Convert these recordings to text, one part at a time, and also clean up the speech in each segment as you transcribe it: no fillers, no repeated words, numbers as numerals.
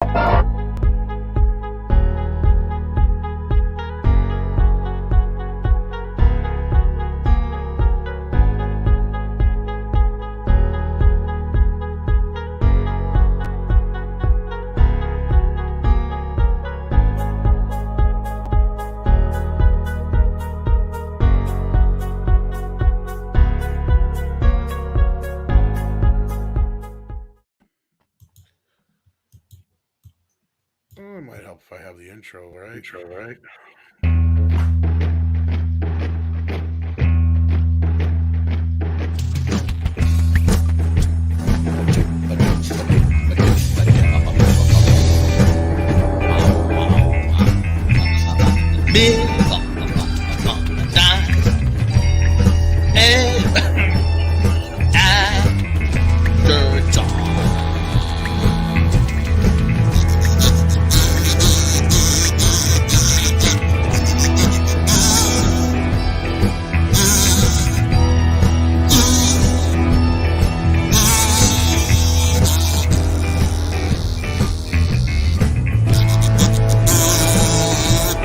Oh, it might help if I have the intro, right?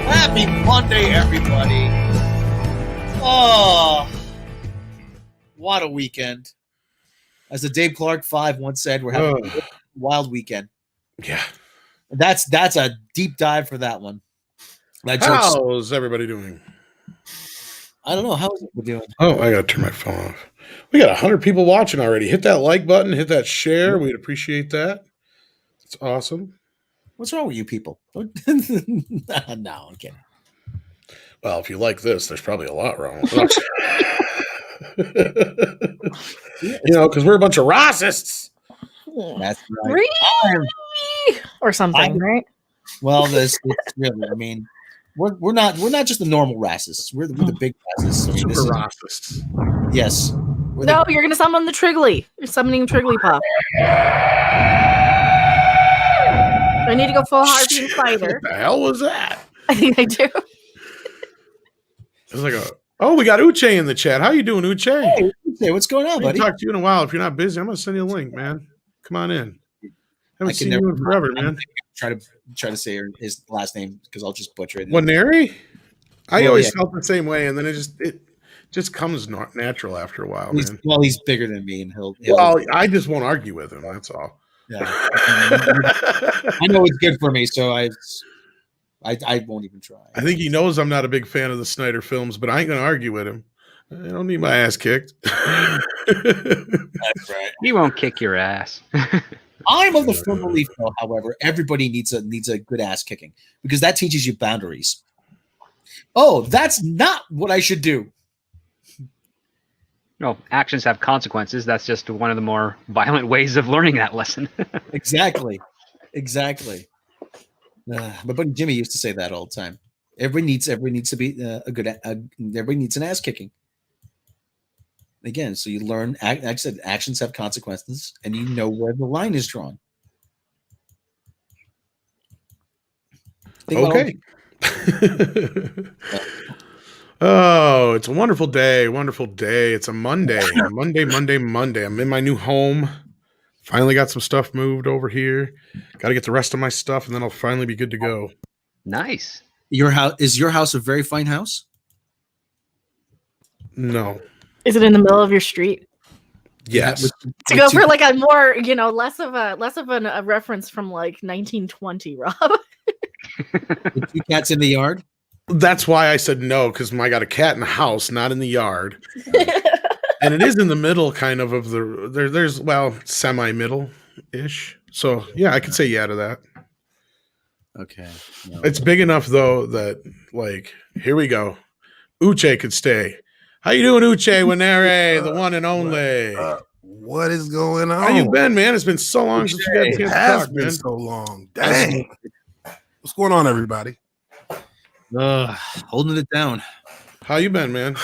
Happy Monday, everybody. Oh, what a weekend. As the Dave Clark 5 once said, we're having a wild weekend. Yeah. That's a deep dive for that one. How's everybody doing? I don't know. How's it doing? Oh, I got to turn my phone off. We got 100 people watching already. Hit that like button. Hit that share. We'd appreciate that. It's awesome. What's wrong with you people? No, I'm kidding. Well, if you like this, there's probably a lot wrong. Because we're a bunch of racists. That's right. Or something, right? Well, it's really. I mean, we're not just the normal racists. We're the big racists. I mean, Super racists. Yes. No, you're gonna summon the Triggly. You're summoning Trigglypuff. I need to go full Harpy Fighter. What the hell was that? I think I do. It was like we got Uche in the chat. How you doing, Uche? Hey, Uche, what's going on, buddy? I haven't talked to you in a while. If you're not busy, I'm gonna send you a link, man. Come on in. Haven't seen you in forever, man. Try to say his last name because I'll just butcher it. Waneri? I always felt the same way, and then it just comes natural after a while, man. Well, he's bigger than me, and he'll Well, I just won't argue with him. That's all. Yeah. I know it's good for me, so I won't even try. I think he knows I'm not a big fan of the Snyder films, but I ain't gonna argue with him. I don't need my ass kicked. That's right. He won't kick your ass. I'm of the firm belief, though, however, everybody needs a good ass kicking because that teaches you boundaries. Oh, that's not what I should do. No, actions have consequences. That's just one of the more violent ways of learning that lesson. Exactly. But Jimmy used to say that all the time. Everybody needs to be everybody needs an ass kicking. Again, so you learn. Like I said, actions have consequences, and you know where the line is drawn. Okay. Oh, it's a wonderful day. It's a Monday. Monday. I'm in my new home. Finally got some stuff moved over here. Got to get the rest of my stuff, and then I'll finally be good to go. Nice. Your house a very fine house? No. Is it in the middle of your street? Yes. To go for like a more, less of a reference from like 1920, Rob. With 2 cats in the yard? That's why I said no, because I got a cat in the house, not in the yard. And it is in the middle kind of there's semi-middle-ish. So, yeah, I could say yeah to that. Okay. No. It's big enough, though, that, like, here we go. Uche could stay. How you doing, Uche Wanere, the one and only? What is going on? How you been, man? It's been so long since you got a chance to has talk, been man. so long. Dang. What's going on, everybody? Holding it down. How you been, man?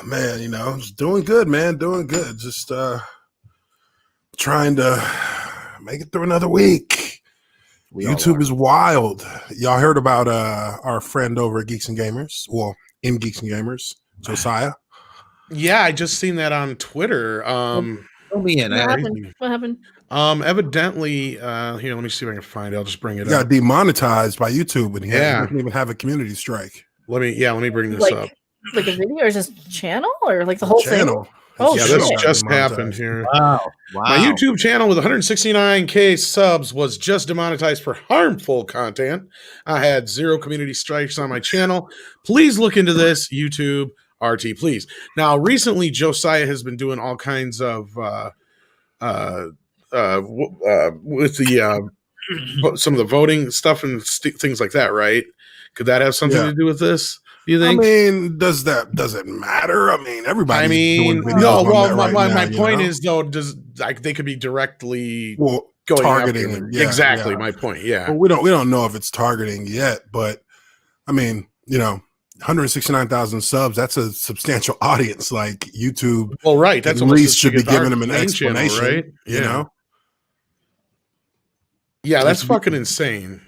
Man, just doing good, man. Doing good. Just trying to make it through another week. YouTube is wild. Y'all heard about our friend over at Geeks and Gamers? Well, in Geeks and Gamers, Josiah. Yeah, I just seen that on Twitter. Fill me in. What happened? What happened? Evidently, here, let me see if I can find it. I'll just bring it He got up. demonetized by YouTube, and he Yeah. doesn't even have a community strike. Let me bring this up. Like a video, or just channel, or like the whole Channel. thing? Oh, Yeah, shit. this just Demonetized. happened here. Wow. My YouTube channel with 169K subs was just demonetized for harmful content. I had 0 community strikes on my channel. Please look into this, YouTube RT, please. Now, recently, Josiah has been doing all kinds of with the some of the voting stuff and things like that, right? Could that have something to do with this? Do you think? I mean, does it matter? I mean, everybody's doing videos no. on Well, that right my now, point is though, they could be directly going targeting after them. Yeah, exactly yeah. my point. Yeah. Well, we don't know if it's targeting yet, but I mean, 169,000 subs, that's a substantial audience. Like YouTube, well, right. That's at least should be giving them an explanation, channel, right? Yeah. Yeah, that's fucking insane.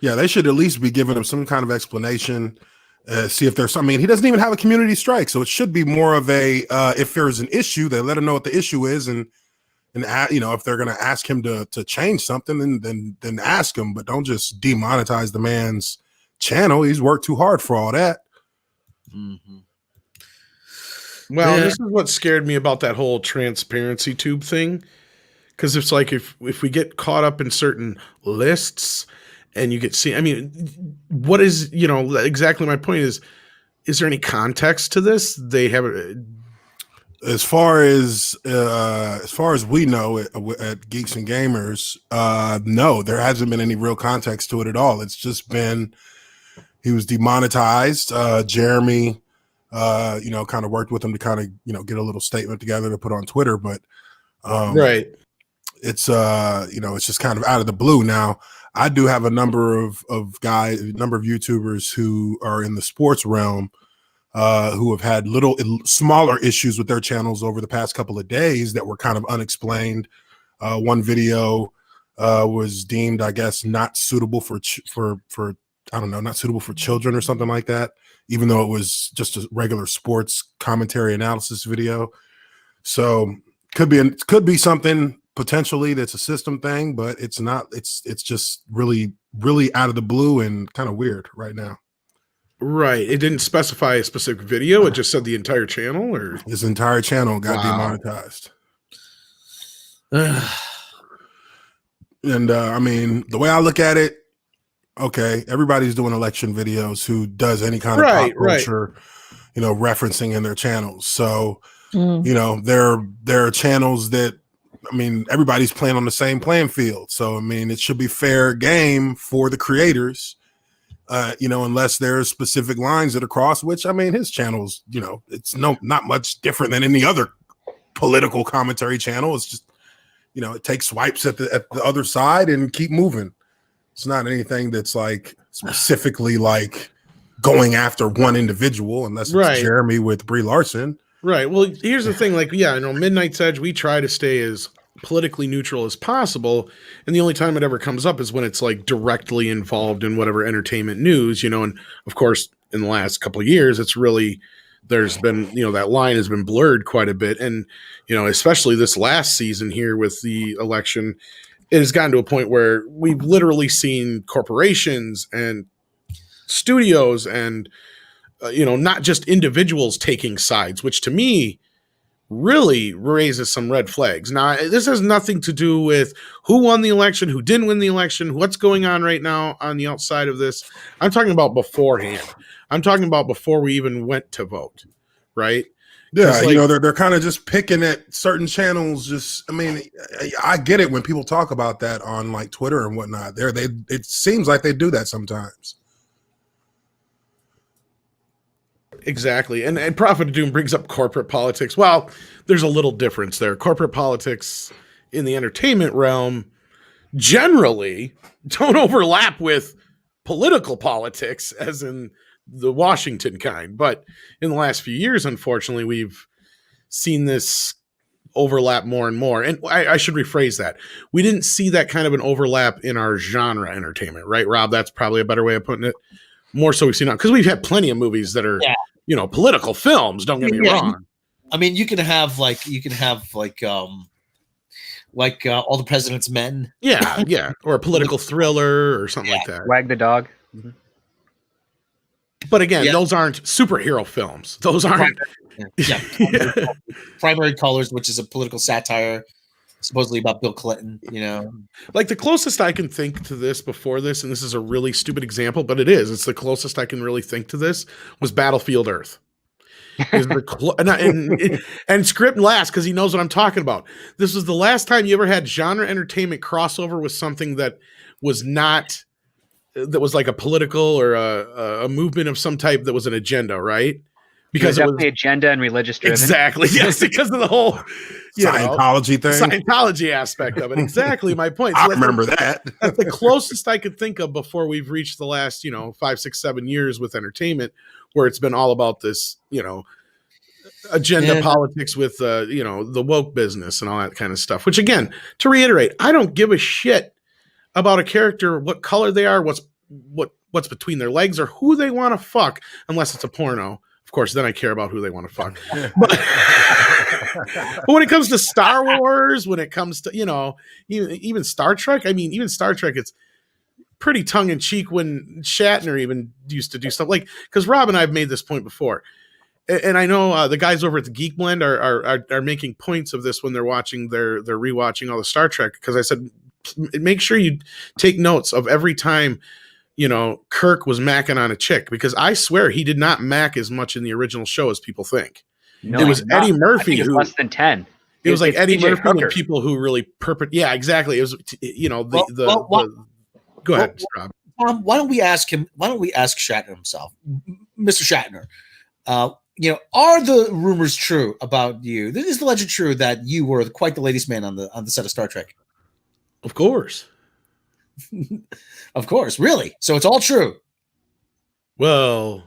Yeah, they should at least be giving him some kind of explanation. See if there's, he doesn't even have a community strike, so it should be more of a if there's an issue, they let him know what the issue is, and if they're going to ask him to change something, then ask him, but don't just demonetize the man's channel. He's worked too hard for all that. Mm-hmm. Well, this is what scared me about that whole transparency tube thing, because it's like if we get caught up in certain lists. And you get what is, exactly my point is there any context to this? They have as far as we know at Geeks and Gamers, no, there hasn't been any real context to it at all. It's just been, he was demonetized. Jeremy, kind of worked with him to kind of, get a little statement together to put on Twitter, but right. It's it's just kind of out of the blue. Now, I do have a number of YouTubers who are in the sports realm who have had smaller issues with their channels over the past couple of days that were kind of unexplained. One video was deemed, I guess, not suitable for I don't know, not suitable for children or something like that, even though it was just a regular sports commentary analysis video. So could be something potentially that's a system thing, but it's not. It's just really, really out of the blue and kind of weird right now. Right. It didn't specify a specific video. It just said the entire channel, or his entire channel got demonetized. And the way I look at it, okay, everybody's doing election videos who does any kind of pop culture, referencing in their channels. So, there are channels that, everybody's playing on the same playing field. So, it should be fair game for the creators, unless there's specific lines that are crossed, which, his channel's, it's not much different than any other political commentary channel. It's just, it takes swipes at the other side and keep moving. It's not anything that's like specifically like going after one individual, unless it's Jeremy with Brie Larson. Right. Well, here's the thing. Midnight's Edge, we try to stay as politically neutral as possible. And the only time it ever comes up is when it's like directly involved in whatever entertainment news, and of course, in the last couple of years, it's really, there's been, that line has been blurred quite a bit. And, especially this last season here with the election, it has gotten to a point where we've literally seen corporations and studios and, not just individuals taking sides, which to me really raises some red flags. Now, this has nothing to do with who won the election, who didn't win the election, what's going on right now on the outside of this. I'm talking about beforehand. I'm talking about before we even went to vote, right? Yeah, they're kind of just picking at certain channels. I get it when people talk about that on like Twitter and whatnot. It seems like they do that sometimes. Exactly. And Prophet of Doom brings up corporate politics. Well, there's a little difference there. Corporate politics in the entertainment realm generally don't overlap with political politics, as in the Washington kind. But in the last few years, unfortunately, we've seen this overlap more and more. And I should rephrase that. We didn't see that kind of an overlap in our genre entertainment, right, Rob? That's probably a better way of putting it. More so we've seen now, because we've had plenty of movies that are, political films. Don't get me wrong. I mean, you can have like All the President's Men. Yeah, or a political thriller or something like that. Wag the Dog. But again, those aren't superhero films. Those aren't. Primary Colors, which is a political satire, supposedly about Bill Clinton. Like the closest I can think to this before this, and this is a really stupid example, but it is. It's the closest I can really think to this was Battlefield Earth. And Script laughs because he knows what I'm talking about. This was the last time you ever had genre entertainment crossover with something that was not, that was like a political or a movement of some type that was an agenda, right? Because it was the agenda and religious driven. Exactly. Yes, because of the whole Scientology thing. Scientology aspect of it. Exactly my point. I remember that. That's the closest I could think of before we've reached the last, 5, 6, 7 years with entertainment, where it's been all about this, agenda politics with, the woke business and all that kind of stuff. Which again, to reiterate, I don't give a shit about a character, what color they are, what's between their legs, or who they want to fuck, unless it's a porno. Of course, then I care about who they want to fuck. But when it comes to Star Wars, when it comes to, even Star Trek, even Star Trek, it's pretty tongue in cheek when Shatner even used to do stuff like, because Rob and I have made this point before. And I know the guys over at the Geek Blend are making points of this when they're watching, they're rewatching all the Star Trek. Because I said, make sure you take notes of every time, Kirk was macking on a chick, because I swear he did not mack as much in the original show as people think. No, it was Eddie Murphy who less than 10. It was like Eddie Murphy Hooker. and people who really Yeah, exactly. It was go ahead, Rob. Why don't we ask him? Why don't we ask Shatner himself, Mr. Shatner? Are the rumors true about you? Is the legend true that you were quite the ladies' man on the set of Star Trek? Of course. Of course, really. So it's all true. Well,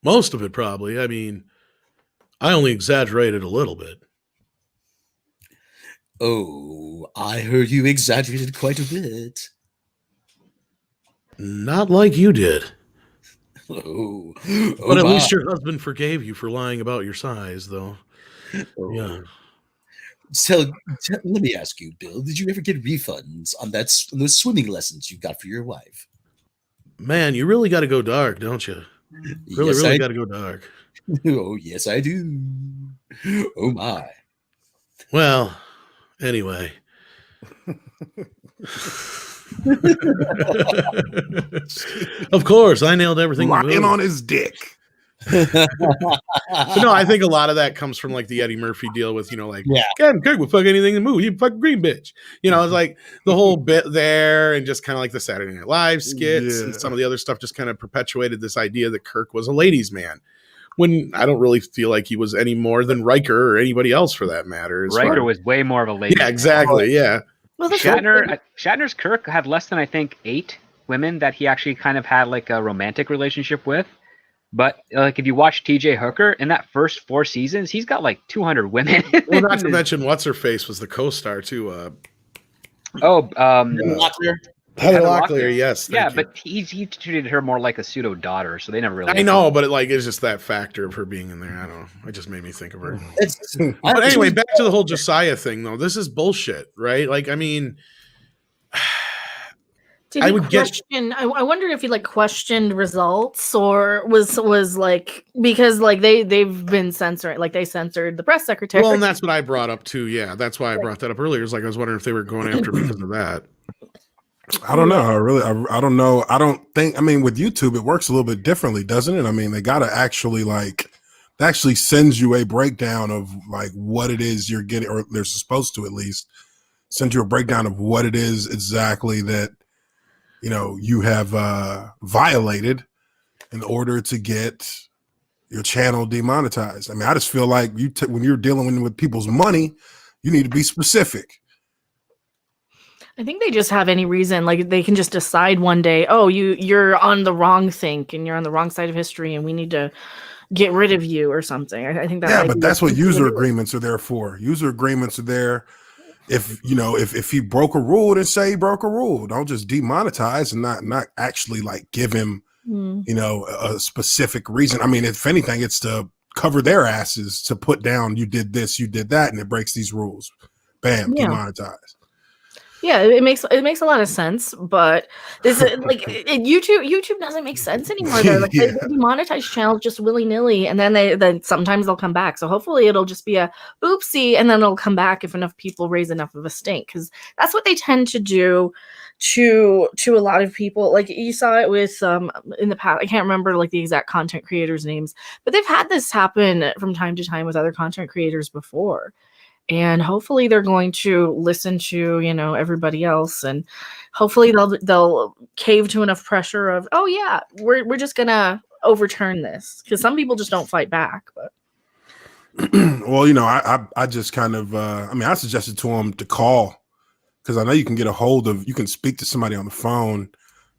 most of it probably. I only exaggerated a little bit. Oh, I heard you exaggerated quite a bit. Not like you did. Oh, but at least your husband forgave you for lying about your size, though. Oh. Yeah. So let me ask you, Bill, did you ever get refunds on those swimming lessons you got for your wife? Man, you really got to go dark, don't you? Really got to go dark. Oh, yes, I do. Oh, my. Well, anyway. Of course, I nailed everything. Lying on his dick. But no, I think a lot of that comes from like the Eddie Murphy deal with, Captain Kirk would fuck anything in the movie. You fuck green bitch. It's like the whole bit there, and just kind of like the Saturday Night Live skits and some of the other stuff just kind of perpetuated this idea that Kirk was a ladies' man. When I don't really feel like he was any more than Riker or anybody else for that matter. Riker was way more of a lady. Yeah, exactly. Yeah. Well, Shatner's Kirk had less than, I think, 8 women that he actually kind of had like a romantic relationship with. But like if you watch TJ Hooker in that first 4 seasons, he's got like 200 women. Well, not to mention what's her face was the co-star too. Heather Locklear, yes. Yeah, but he treated her more like a pseudo daughter, so they never really. I know, but it's just that factor of her being in there. I don't know. It just made me think of her. But anyway, back to the whole Josiah thing, though. This is bullshit, right? Did he question? I wonder if he questioned results, or was like, because they've been censoring, they censored the press secretary. Well, and that's what I brought up too. Yeah, that's why I brought that up earlier. It's like I was wondering if they were going after because of that. I don't know. I don't know. I don't think. With YouTube, it works a little bit differently, doesn't it? They gotta actually it actually sends you a breakdown of what it is you're getting, or they're supposed to at least send you a breakdown of what it is exactly that you have violated in order to get your channel demonetized. I just feel like when you're dealing with people's money, you need to be specific. I think they just have any reason, they can just decide one day, oh, you're on the wrong think and you're on the wrong side of history, and we need to get rid of you or something. I think that. Yeah, but that's what user agreements are there for. User agreements are there. If he broke a rule, then say he broke a rule. Don't just demonetize and not actually give him a specific reason. If anything, it's to cover their asses to put down, you did this, you did that, and it breaks these rules. Bam, Yeah. demonetized. Yeah, it makes a lot of sense, but this is like YouTube doesn't make sense anymore. Though. Like they demonetize channels just willy nilly, and then sometimes they'll come back. So hopefully it'll just be a oopsie, and then it'll come back if enough people raise enough of a stink, because that's what they tend to do to a lot of people. Like you saw it with in the past. I can't remember like the exact content creators' names, but they've had this happen from time to time with other content creators before. And hopefully they're going to listen to, everybody else, and hopefully they'll cave to enough pressure of, oh yeah, we're just gonna overturn this, because some people just don't fight back. But well, I just kind of I suggested to him to call, because I know you can get a hold of, you can speak to somebody on the phone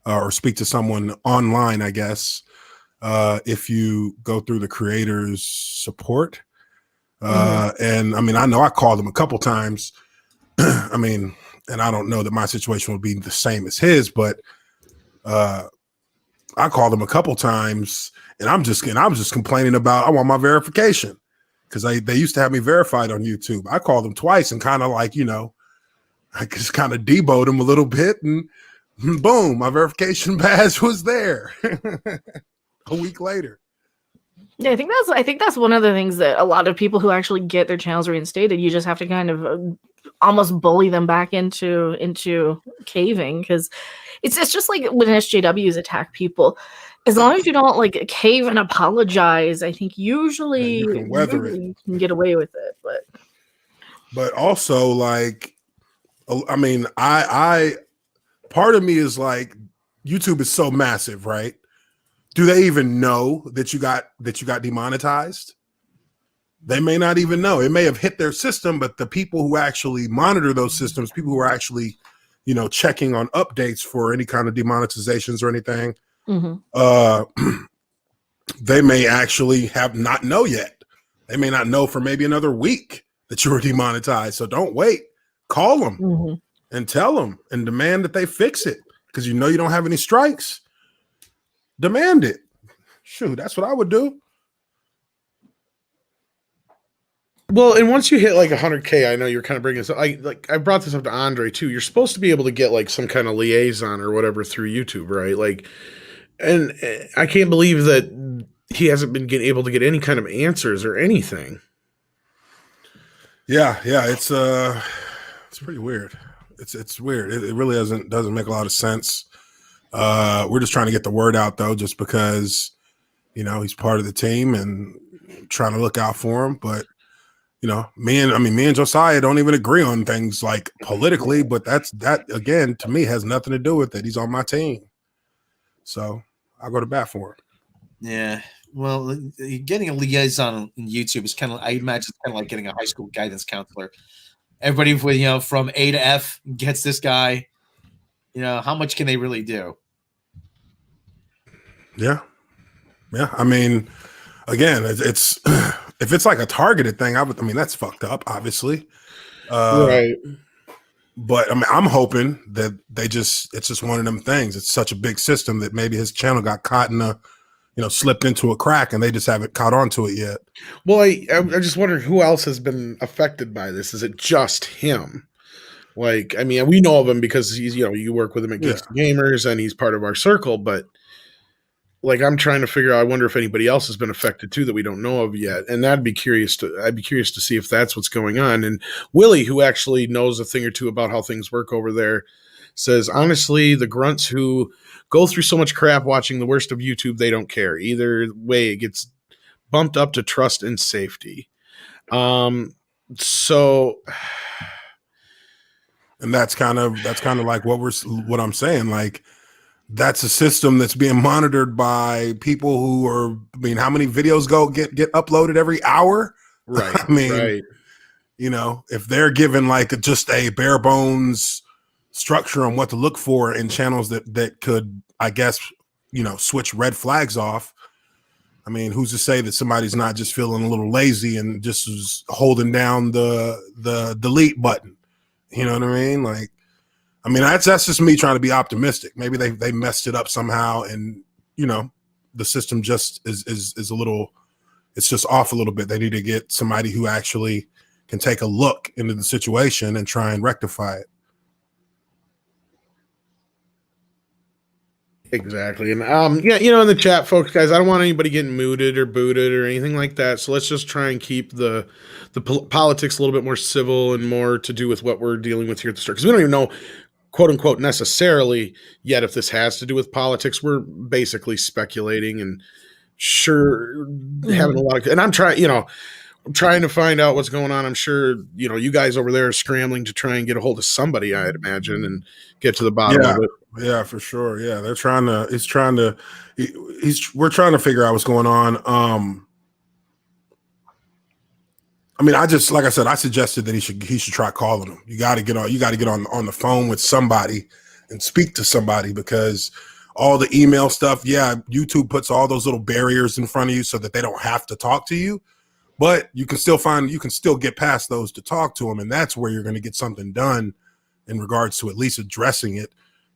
or speak to someone online, I guess, if you go through the creators support. And I know I called him a couple times. And I don't know that my situation would be the same as his, but I called him a couple times, and I was just complaining about, I want my verification, because they used to have me verified on YouTube. I called them twice and kind of like, I just kind of deboed him a little bit, and boom, my verification badge was there a week later. Yeah, I think that's one of the things that a lot of people who actually get their channels reinstated, you just have to kind of almost bully them back into caving, because it's just like when SJWs attack people. As long as you don't like cave and apologize, I think usually you can weather it. You can get away with it. But also, like, I part of me is like, YouTube is so massive, right? Do they even know that you got demonetized? They may not even know. It may have hit their system, but the people who actually monitor those systems, people who are actually, checking on updates for any kind of demonetizations or anything, they may actually have not know yet. They may not know for maybe another week that you were demonetized. So don't wait. Call them and tell them and demand that they fix it, because you don't have any strikes. Demand it. Shoot, that's what I would do. Well, and once you hit like 100K, I know you're kind of bringing this up. I brought this up to Andre too. You're supposed to be able to get like some kind of liaison or whatever through YouTube, right? Like, and I can't believe that he hasn't been able to get any kind of answers or anything. Yeah, it's pretty weird. It's weird. It really doesn't make a lot of sense. We're just trying to get the word out, though, just because, he's part of the team and trying to look out for him. But, me and Josiah don't even agree on things like politically, but that again, to me, has nothing to do with it. He's on my team. So I'll go to bat for him. Yeah. Well, getting a liaison on YouTube is I imagine it's kind of like getting a high school guidance counselor. Everybody with, from A to F gets this guy. How much can they really do? Yeah. Again, it's if it's like a targeted thing, that's fucked up, obviously. Right. But I'm hoping that it's just one of them things. It's such a big system that maybe his channel got caught in slipped into a crack, and they just haven't caught on to it yet. Well, I'm just wondering who else has been affected by this. Is it just him? Like, we know of him because he's, you work with him at Geeks and Gamers, and he's part of our circle. But like, I'm trying to figure out. I wonder if anybody else has been affected too that we don't know of yet. And I'd be curious to see if that's what's going on. And Willie, who actually knows a thing or two about how things work over there, says honestly, the grunts who go through so much crap watching the worst of YouTube, they don't care either way. It gets bumped up to trust and safety. So. And that's kind of like what I'm saying. Like, that's a system that's being monitored by people who are. How many videos get uploaded every hour? Right. Right. If they're given like just a bare bones structure on what to look for in channels that could, I guess, switch red flags off. Who's to say that somebody's not just feeling a little lazy and just is holding down the delete button? You know what I mean? Like, that's just me trying to be optimistic. Maybe they messed it up somehow, and the system just is a little it's just off a little bit. They need to get somebody who actually can take a look into the situation and try and rectify it. Exactly. And yeah, in the chat, folks, guys, I don't want anybody getting mooted or booted or anything like that. So let's just try and keep the politics a little bit more civil and more to do with what we're dealing with here at the start. Because we don't even know, quote unquote, necessarily yet if this has to do with politics. We're basically speculating and having a lot of, and I'm trying to find out what's going on. I'm sure, you guys over there are scrambling to try and get a hold of somebody, I'd imagine, and get to the bottom of it. Yeah, for sure. Yeah, we're trying to figure out what's going on. I mean, like I said, I suggested that he should try calling him. You got to get on the phone with somebody and speak to somebody, because all the email stuff, YouTube puts all those little barriers in front of you so that they don't have to talk to you. But you can still get past those to talk to them, and that's where you're going to get something done in regards to at least addressing it.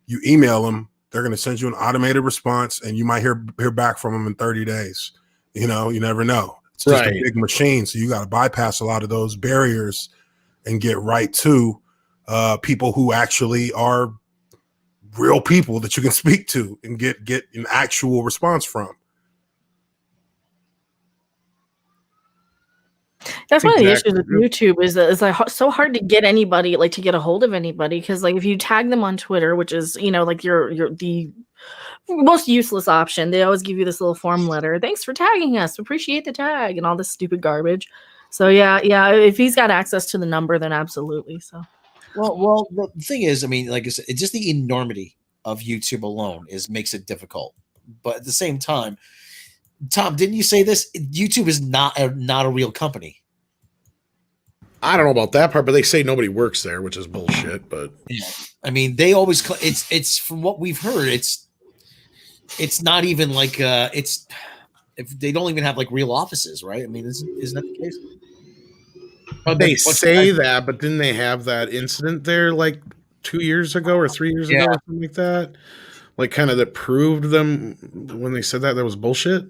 You email them, they're going to send you an automated response, and you might hear back from them in 30 days. You never know. It's just a big machine, so you got to bypass a lot of those barriers and get right to people who actually are real people that you can speak to and get an actual response from. That's one of the issues with YouTube is that it's like so hard to get anybody, like to get a hold of anybody, because like if you tag them on Twitter, which is like you're the most useless option, they always give you this little form letter. Thanks for tagging us. Appreciate the tag and all this stupid garbage. So yeah. If he's got access to the number, then absolutely. So. Well, the thing is, I mean, like I said, it's just the enormity of YouTube alone makes it difficult. But at the same time, Tom, didn't you say this? YouTube is not a real company. I don't know about that part, but they say nobody works there, which is bullshit. But yeah, I mean, they always it's from what we've heard, it's not even like if they don't even have like real offices, right? I mean, isn't that the case? They say that, but didn't they have that incident there like 2 years ago or 3 years ago or something like that? Like kind of that proved them when they said that was bullshit.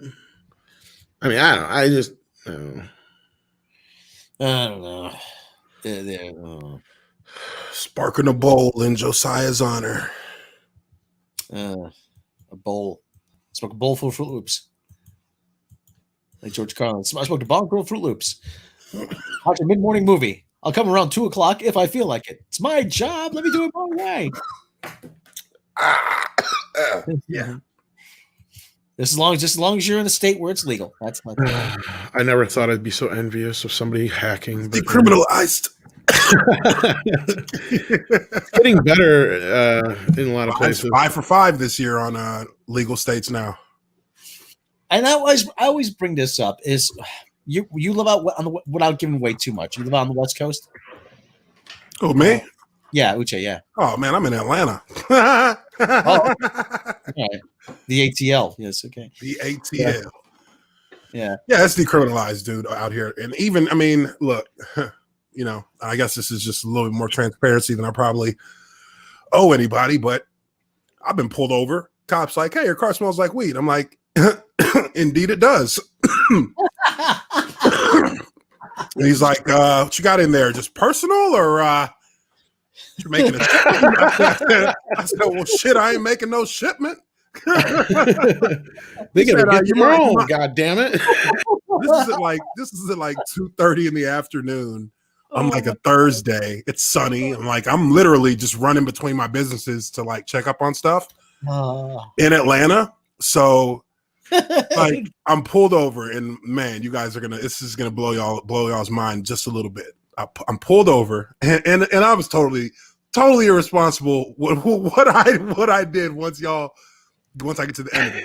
I mean, I don't know. I just I don't know. Sparking a bowl in Josiah's honor. A bowl. Smoke a bowl full of Fruit Loops. Like George Carlin. I smoked a bong full of Fruit Loops. Watch a mid-morning movie. I'll come around 2:00 if I feel like it. It's my job. Let me do it my way. Yeah. Just as long as you're in a state where it's legal. That's my thing. I never thought I'd be so envious of somebody hacking. Decriminalized. It's getting better in a lot of places. 5 for 5 this year on legal states now. And I always bring this up is you live out without giving away too much. You live out on the West Coast. Oh, me? Yeah, Uche. Yeah. Oh man, I'm in Atlanta. Oh, okay. The ATL. Yes. Okay. The ATL. Yeah. Yeah, it's decriminalized, dude, out here. And even, I mean, look, I guess this is just a little bit more transparency than I probably owe anybody, but I've been pulled over. Cops like, hey, your car smells like weed. I'm like, indeed it does. And he's like, what you got in there? Just personal or you're making a shipment? I said, well, shit, I ain't making no shipment. They gotta get your own, god damn it. This is at like 2:30 in the afternoon on like a Thursday. It's sunny. I'm literally just running between my businesses to like check up on stuff in Atlanta. So like I'm pulled over, and man, you guys this is gonna blow y'all's mind just a little bit. I'm pulled over, and I was totally irresponsible what I did once I get to the end of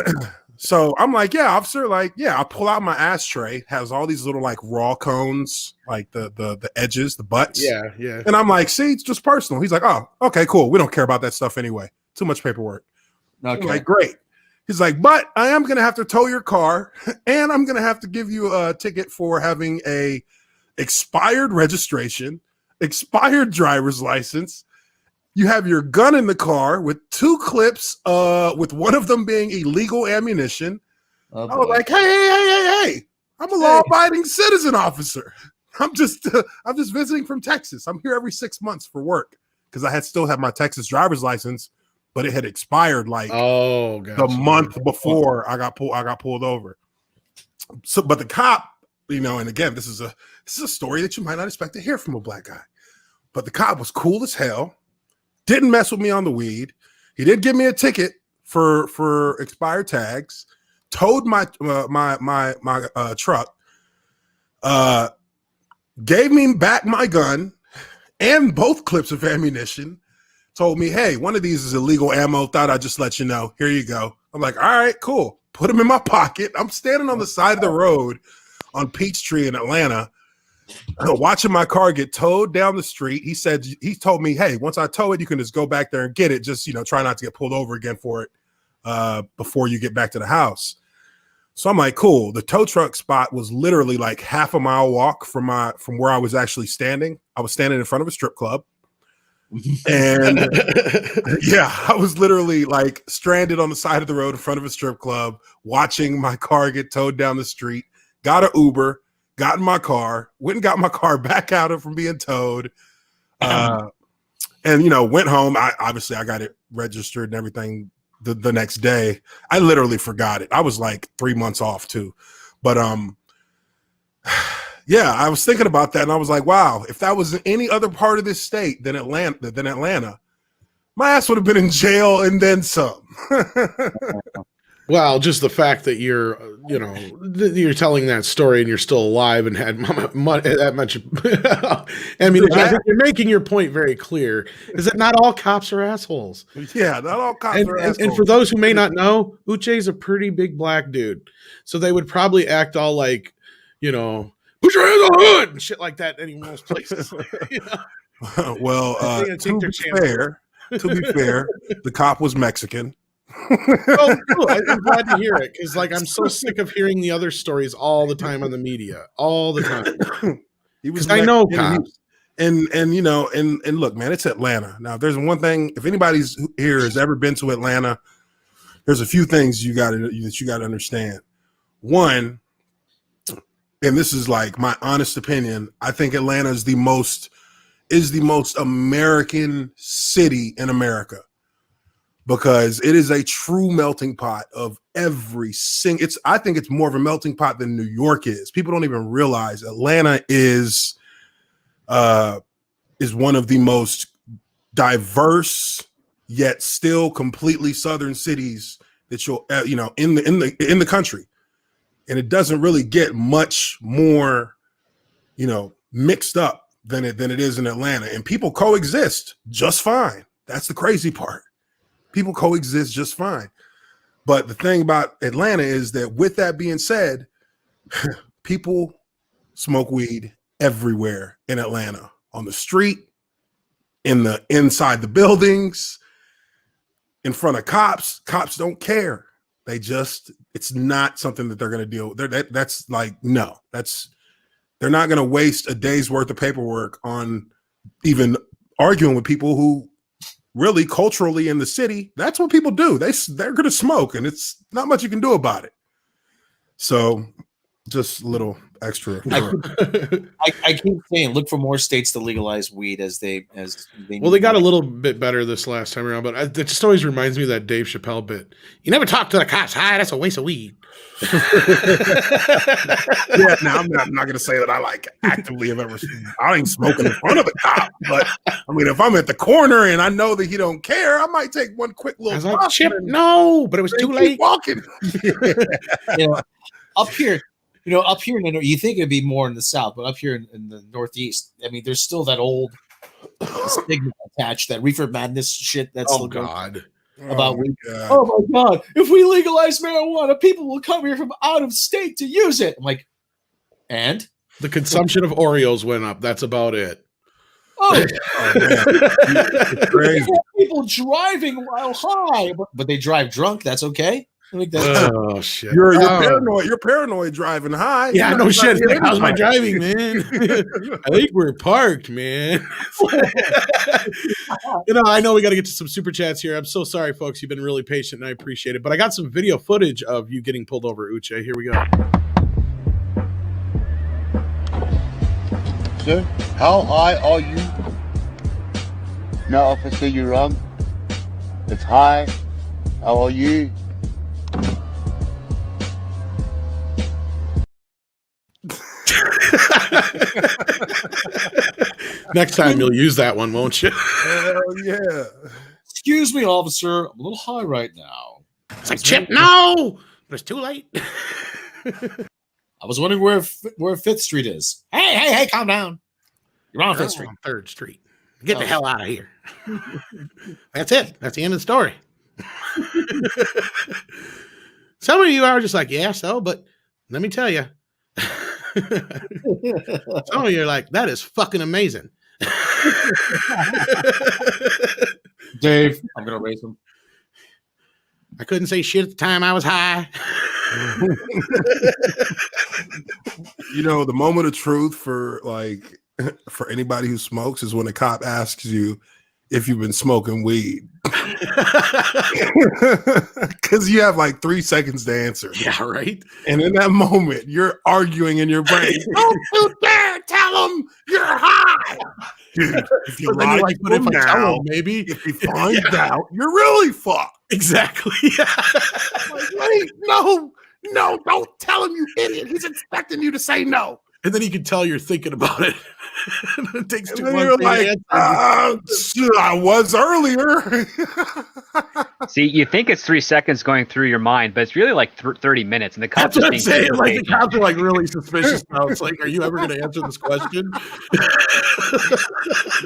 it. So I'm like, yeah, officer, I pull out my ashtray, has all these little like raw cones, like the edges, the butts. Yeah. And I'm like, see, it's just personal. He's like, oh, okay, cool. We don't care about that stuff anyway. Too much paperwork. Okay. I'm like, great. He's like, but I am going to have to tow your car, and I'm going to have to give you a ticket for having a expired registration, expired driver's license. You have your gun in the car with 2 clips, with one of them being illegal ammunition. Oh, I was boy. like, hey, I'm a law-abiding citizen officer. I'm just visiting from Texas. I'm here every 6 months for work because I still had my Texas driver's license, but it had expired like the month before I got pulled over. So, but the cop, and again, this is a story that you might not expect to hear from a black guy. But the cop was cool as hell. Didn't mess with me on the weed. He did give me a ticket for expired tags. Towed my truck. Gave me back my gun and both clips of ammunition. Told me, hey, one of these is illegal ammo. Thought I'd just let you know. Here you go. I'm like, all right, cool. Put them in my pocket. I'm standing on the side of the road on Peachtree in Atlanta, watching my car get towed down the street. He told me, hey, once I tow it, you can just go back there and get it. Just, try not to get pulled over again for it before you get back to the house. So I'm like, cool. The tow truck spot was literally like half a mile walk from where I was actually standing. I was standing in front of a strip club. And yeah, I was literally like stranded on the side of the road in front of a strip club, watching my car get towed down the street. Got an Uber, got in my car, went and got my car back out from being towed. And, went home. I got it registered and everything the next day. I literally forgot it. I was like 3 months off too. But yeah, I was thinking about that and I was like, wow, if that was in any other part of this state than Atlanta, my ass would have been in jail and then some. Well, just the fact that you're telling that story and you're still alive and had that much. I mean, you're making your point very clear. Is that not all cops are assholes? Yeah, not all cops are assholes. And for those who may not know, Uche's a pretty big black dude, so they would probably act all like, put your hands on the hood and shit like that in most places. Well, to be fair, the cop was Mexican. Oh, cool. I'm glad to hear it because, I'm so sick of hearing the other stories all the time on the media, all the time. I know cops, and look, man, it's Atlanta. Now, if there's one thing, if anybody's here has ever been to Atlanta, there's a few things you got to understand. One, and this is like my honest opinion, I think Atlanta is the most American city in America. Because it is a true melting pot of every single. I think it's more of a melting pot than New York is. People don't even realize Atlanta is one of the most diverse yet still completely southern cities that you'll in the country, and it doesn't really get much more mixed up than it is in Atlanta, and people coexist just fine. That's the crazy part. People coexist just fine. But the thing about Atlanta is that, with that being said, people smoke weed everywhere in Atlanta, on the street, inside the buildings, in front of cops. Cops don't care. It's not something that they're going to deal with. They're not going to waste a day's worth of paperwork on even arguing with people who really culturally in the city, that's what people do. They're going to smoke, and it's not much you can do about it. So just a little extra. I keep saying, look for more states to legalize weed as they Well, they got a little bit better this last time around, but it just always reminds me of that Dave Chappelle bit. You never talk to the cops. Hi, that's a waste of weed. Yeah, now I'm not going to say that I actively have ever. I ain't smoking in front of the cop, but I mean, if I'm at the corner and I know that he don't care, I might take one quick little. I was like, Chip, no, but it was too late. Walking. Up here, in the, you think it'd be more in the South, but up here in the Northeast, I mean, there's still that old stigma attached, that reefer madness shit. That's oh God. About weed. Oh my God! If we legalize marijuana, people will come here from out of state to use it. I'm like, and the consumption of Oreos went up. That's about it. Oh man. It's crazy. People driving while high, but they drive drunk. That's okay. Oh shit! You're paranoid. You're paranoid driving high. Yeah, no shit. It's like, how's my driving, anybody. man? I think we're parked, man. I know we got to get to some super chats here. I'm so sorry, folks. You've been really patient, and I appreciate it. But I got some video footage of you getting pulled over, Uche. Here we go. Sir, how high are you? No, officer, you're wrong. It's high. How are you? Next time you'll use that one, won't you? Hell yeah. Excuse me, officer. I'm a little high right now. It's like, Chip, no! But it's too late. I was wondering where 5th Street is. Hey, calm down. You're on 5th Street. On 3rd Street. Get the hell out of here. That's it. That's the end of the story. Some of you are just like, yeah, so, but let me tell you. Some of you are like, that is fucking amazing. Dave, I'm going to raise him. I couldn't say shit at the time I was high. The moment of truth for anybody who smokes is when a cop asks you if you've been smoking weed. Because you have like 3 seconds to answer. Yeah, right. And in that moment, you're arguing in your brain. Don't you dare tell them you're high. Dude, if you lie like, but if I tell them, maybe if he finds out, you're really fucked. Exactly. Like, wait, no, don't tell him, you idiot. He's expecting you to say no. And then you can tell you're thinking about it. It takes too long. You're like, I was earlier. See, you think it's 3 seconds going through your mind, but it's really like 30 minutes. And the cops That's what are I'm saying. Like, the cops are like really suspicious now. It's like, are you ever going to answer this question?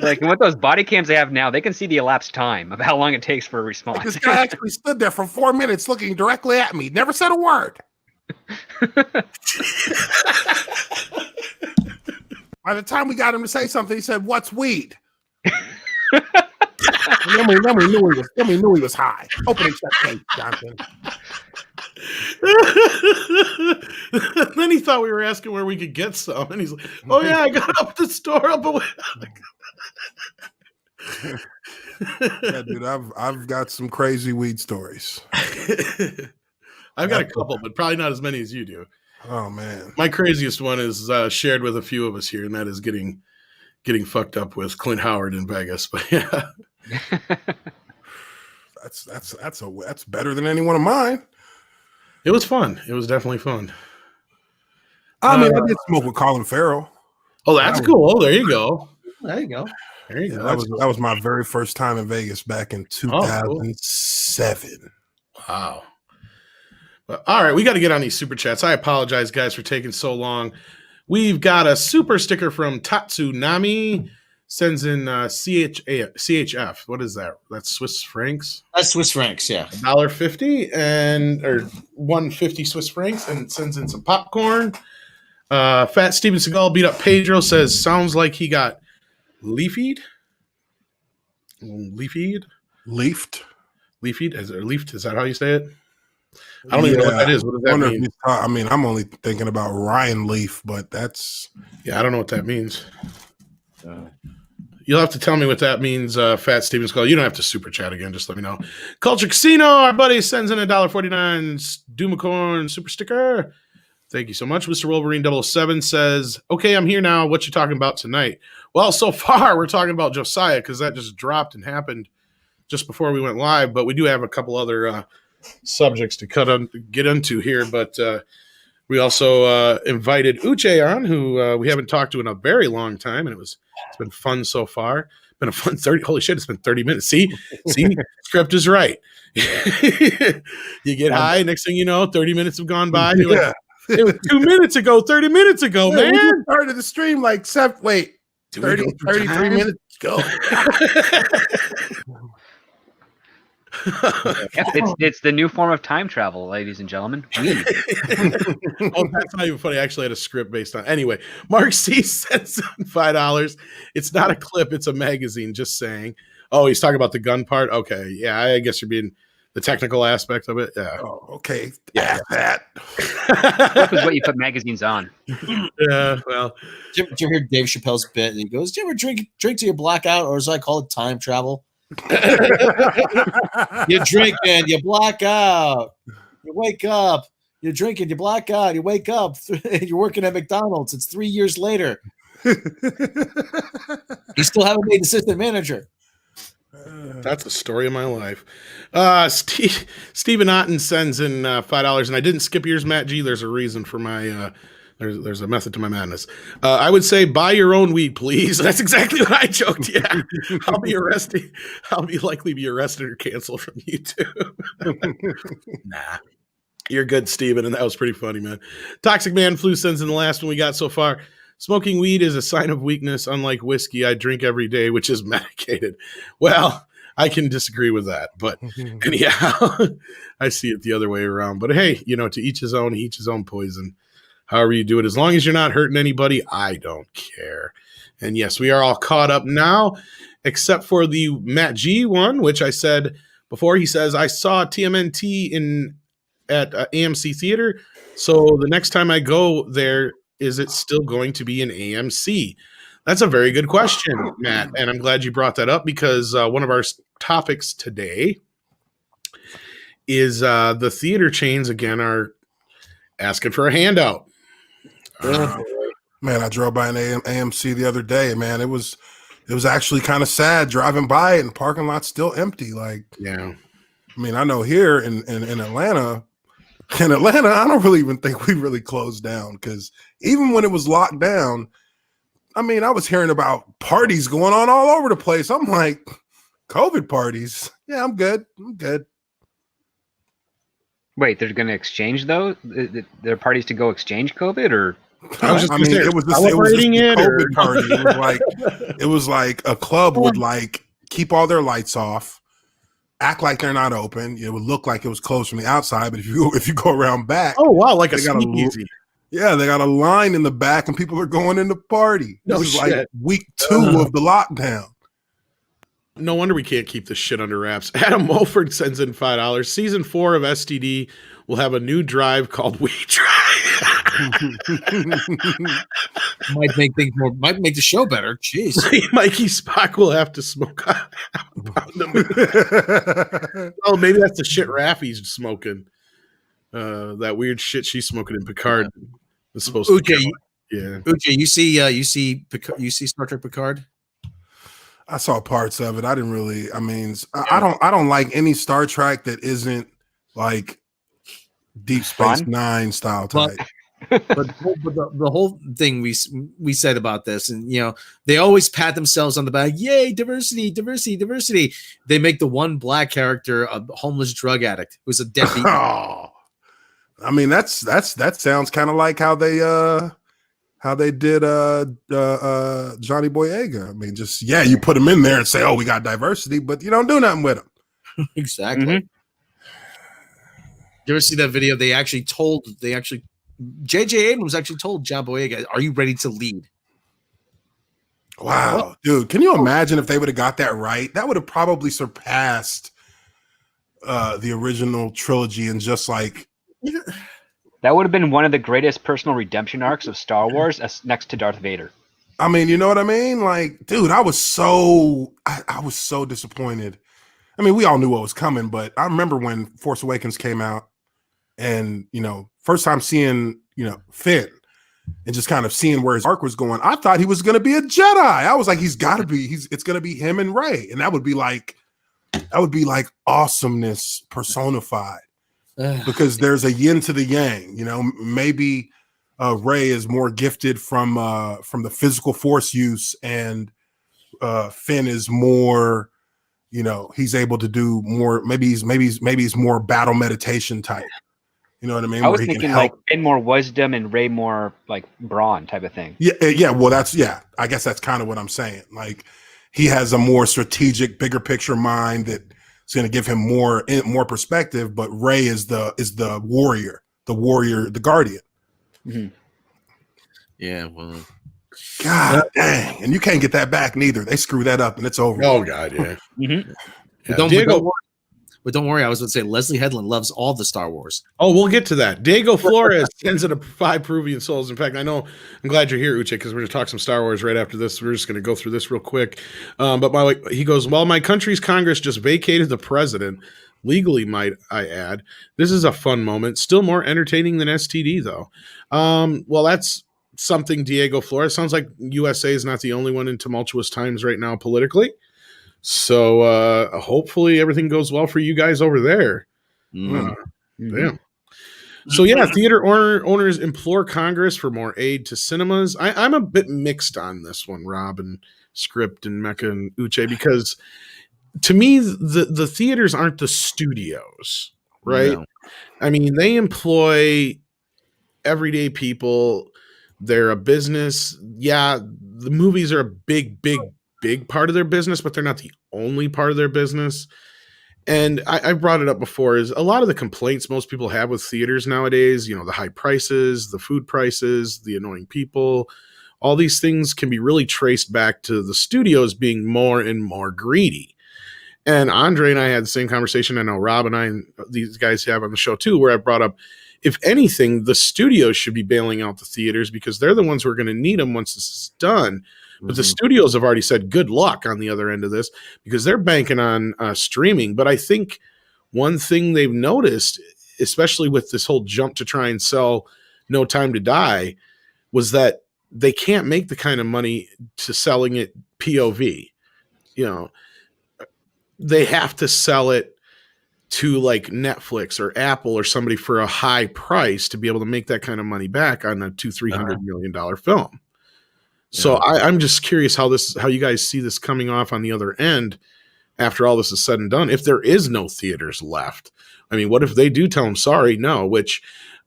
Like, and with those body cams they have now, they can see the elapsed time of how long it takes for a response. Like, this guy actually stood there for 4 minutes looking directly at me. Never said a word. By the time we got him to say something, he said, "What's weed?" then we knew he was high. Opening check case, Jonathan. Then he thought we were asking where we could get some, and he's like, "Oh yeah, I got up the store up away." Yeah, dude, I've got some crazy weed stories. I've got a couple, but probably not as many as you do. Oh man, my craziest one is shared with a few of us here, and that is getting fucked up with Clint Howard in Vegas. But yeah, that's better than any one of mine. It was fun. It was definitely fun. I mean, I did smoke with Colin Farrell. Oh, that's cool. There you go. There you go. Yeah, that was my very first time in Vegas back in 2007. Cool. Wow. But, all right, we got to get on these super chats. I apologize, guys, for taking so long. We've got a super sticker from Tatsunami. Sends in CHF. What is that? That's Swiss francs? That's Swiss francs, yeah. $1.50 or 150 Swiss francs, and sends in some popcorn. Fat Steven Seagal beat up Pedro, says, sounds like he got leafied. Leafied? Leafed? Leafied? Is that how you say it? I don't even know what that is. What does that mean? I mean, I'm only thinking about Ryan Leaf, but that's... Yeah, I don't know what that means. You'll have to tell me what that means, Fat Steven Skull. You don't have to super chat again. Just let me know. Culture Casino, our buddy, sends in $1.49 Doomacorn super sticker. Thank you so much. Mr. Wolverine 007 says, okay, I'm here now. What you talking about tonight? Well, so far, we're talking about Josiah because that just dropped and happened just before we went live. But we do have a couple other... subjects to get into here, but we also invited Uche on, who we haven't talked to in a very long time, and it's been fun so far. Been a fun 30. Holy shit, it's been 30 minutes. See, script is right. You get high, next thing you know, 30 minutes have gone by. You're like, it was 2 minutes ago, 30 minutes ago, man. We just started the stream like 33 minutes ago. It's the new form of time travel, ladies and gentlemen. Oh, that's not even funny. I actually had a script based on. Anyway, Mark C sends $5. It's not a clip; it's a magazine. Just saying. Oh, he's talking about the gun part. Okay, yeah, I guess you're being the technical aspect of it. Yeah. Oh, okay. Yeah. That. That was what you put magazines on. Yeah. Well, Did you hear Dave Chappelle's bit? And he goes, "Do you ever drink till you black out, or as I call it, time travel? You drink and you black out. You wake up. You're drinking. You black out. You wake up. You're working at McDonald's. It's 3 years later. You still haven't made assistant manager." that's the story of my life. Stephen Otten sends in $5, and I didn't skip yours, Matt G. There's a reason for my. There's a method to my madness. I would say buy your own weed, please. That's exactly what I joked. Yeah, I'll be arrested. I'll be likely be arrested or canceled from YouTube. Nah, you're good, Steven, and that was pretty funny, man. Toxic Man Flu sends in the last one we got so far. Smoking weed is a sign of weakness. Unlike whiskey, I drink every day, which is medicated. Well, I can disagree with that, but anyhow, I see it the other way around. But hey, to each his own poison. However you do it, as long as you're not hurting anybody, I don't care. And yes, we are all caught up now, except for the Matt G one, which I said before. He says, I saw TMNT at AMC Theater, so the next time I go there, is it still going to be an AMC? That's a very good question, Matt, and I'm glad you brought that up because one of our topics today is the theater chains, again, are asking for a handout. Man, I drove by an AMC the other day, man. It was actually kind of sad driving by it and the parking lot's still empty. Like, yeah. I mean, I know here in Atlanta, I don't really even think we really closed down because even when it was locked down, I mean, I was hearing about parties going on all over the place. I'm like, COVID parties? Yeah, I'm good. Wait, they're going to exchange though? There are parties to go exchange COVID, or? It was just a COVID party. It was like a club would like keep all their lights off, act like they're not open. It would look like it was closed from the outside, but if you go around back, oh wow, like a sneakeasy. Yeah, they got a line in the back, and people are going in the party. No this is shit. Like week 2 of the lockdown. No wonder we can't keep this shit under wraps. Adam Mulford sends in $5. Season 4 of STD will have a new drive called We Drive. Might make the show better. Jeez. Mikey Spock will have to smoke. Oh, maybe that's the shit Raffy's smoking. That weird shit she's smoking in Picard. Is supposed to yeah. Uche, you see Star Trek Picard? I saw parts of it. I didn't really. I mean, I don't like any Star Trek that isn't like Deep Space Nine style type. But the whole thing we said about this, and they always pat themselves on the back. Yay, diversity, diversity, diversity. They make the one black character a homeless drug addict who's a deadbeat. Oh, I mean, that sounds kind of like how they did Johnny Boyega. I mean, just you put him in there and say, "Oh, we got diversity," but you don't do nothing with him. Exactly. Mm-hmm. You ever see that video? J.J. Abrams actually told John Boyega, "Are you ready to lead?" Wow, dude! Can you imagine if they would have got that right? That would have probably surpassed the original trilogy, and just like. That would have been one of the greatest personal redemption arcs of Star Wars, next to Darth Vader. I mean, you know what I mean? Like, dude, I was so disappointed. I mean, we all knew what was coming, but I remember when Force Awakens came out and, first time seeing, Finn and just kind of seeing where his arc was going. I thought he was going to be a Jedi. I was like, it's going to be him and Rey. And that would be like awesomeness personified. Because there's a yin to the yang, maybe Rey is more gifted from the physical force use, and Finn is more, he's able to do more. Maybe he's more battle meditation type. You know what I mean? I was thinking like Finn more wisdom and Rey more like brawn type of thing. Yeah. Well, I guess that's kind of what I'm saying. Like he has a more strategic, bigger picture mind that. It's going to give him more perspective, but Rey is the warrior, the guardian. Mm-hmm. Yeah, well, God dang, and you can't get that back neither. They screw that up, and it's over. Oh God, yeah. Mm-hmm. Yeah. But don't worry, I was going to say Leslie Headland loves all the Star Wars. Oh, we'll get to that. Diego Flores sends it a 5 Peruvian souls. In fact, I know I'm glad you're here, Uche, because we're going to talk some Star Wars right after this. We're just going to go through this real quick. But he goes, while my country's Congress just vacated the president, legally, might I add, this is a fun moment. Still more entertaining than STD, though. Well, that's something, Diego Flores. Sounds like USA is not the only one in tumultuous times right now politically. So hopefully everything goes well for you guys over there. Damn. So yeah, theater owners implore Congress for more aid to cinemas. I'm a bit mixed on this one, Rob and Script and Mecca and Uche, because to me the theaters aren't the studios, right? No. I mean, they employ everyday people. They're a business. Yeah, the movies are a big part of their business, but they're not the only part of their business. And I brought it up before, is a lot of the complaints most people have with theaters nowadays, the high prices, the food prices, the annoying people, all these things can be really traced back to the studios being more and more greedy. And Andre and I had the same conversation. I know Rob and I and these guys have on the show too, where I brought up, if anything, the studios should be bailing out the theaters because they're the ones who are going to need them once this is done. But the studios have already said good luck on the other end of this because they're banking on streaming. But I think one thing they've noticed, especially with this whole jump to try and sell No Time to Die, was that they can't make the kind of money to selling it POV. They have to sell it to like Netflix or Apple or somebody for a high price to be able to make that kind of money back on a $200-300 million film. So I'm just curious how you guys see this coming off on the other end after all this is said and done. If there is no theaters left, I mean, what if they do tell them sorry? No, which,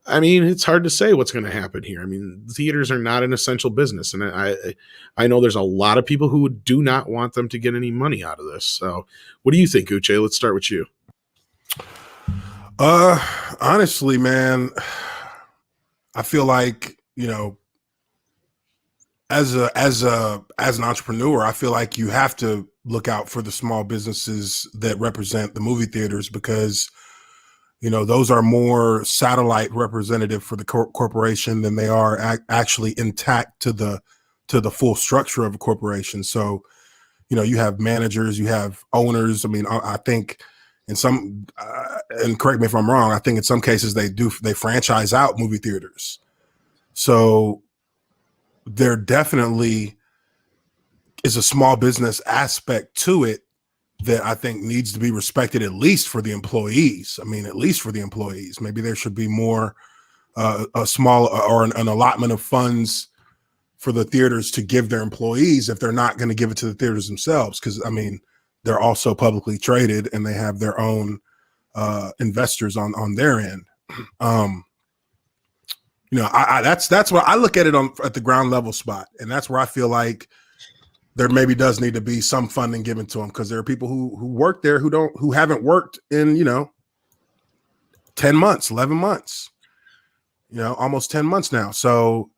I mean, it's hard to say what's going to happen here. I mean, theaters are not an essential business, and I know there's a lot of people who do not want them to get any money out of this. So, what do you think, Uche? Let's start with you. Honestly, man, I feel like as an entrepreneur, I feel like you have to look out for the small businesses that represent the movie theaters because, those are more satellite representative for the corporation than they are actually intact to the full structure of a corporation. So, you have managers, you have owners. I mean, I think in some, and correct me if I'm wrong, I think in some cases they franchise out movie theaters. So there definitely is a small business aspect to it that I think needs to be respected, at least for the employees. I mean, at least for the employees. Maybe there should be more a small or an allotment of funds for the theaters to give their employees if they're not going to give it to the theaters themselves. Because, I mean, they're also publicly traded and they have their own investors on their end. That's what I look at it at the ground level spot. And that's where I feel like there maybe does need to be some funding given to them because there are people who work there who haven't worked in, 10 months, 11 months, almost 10 months now. So,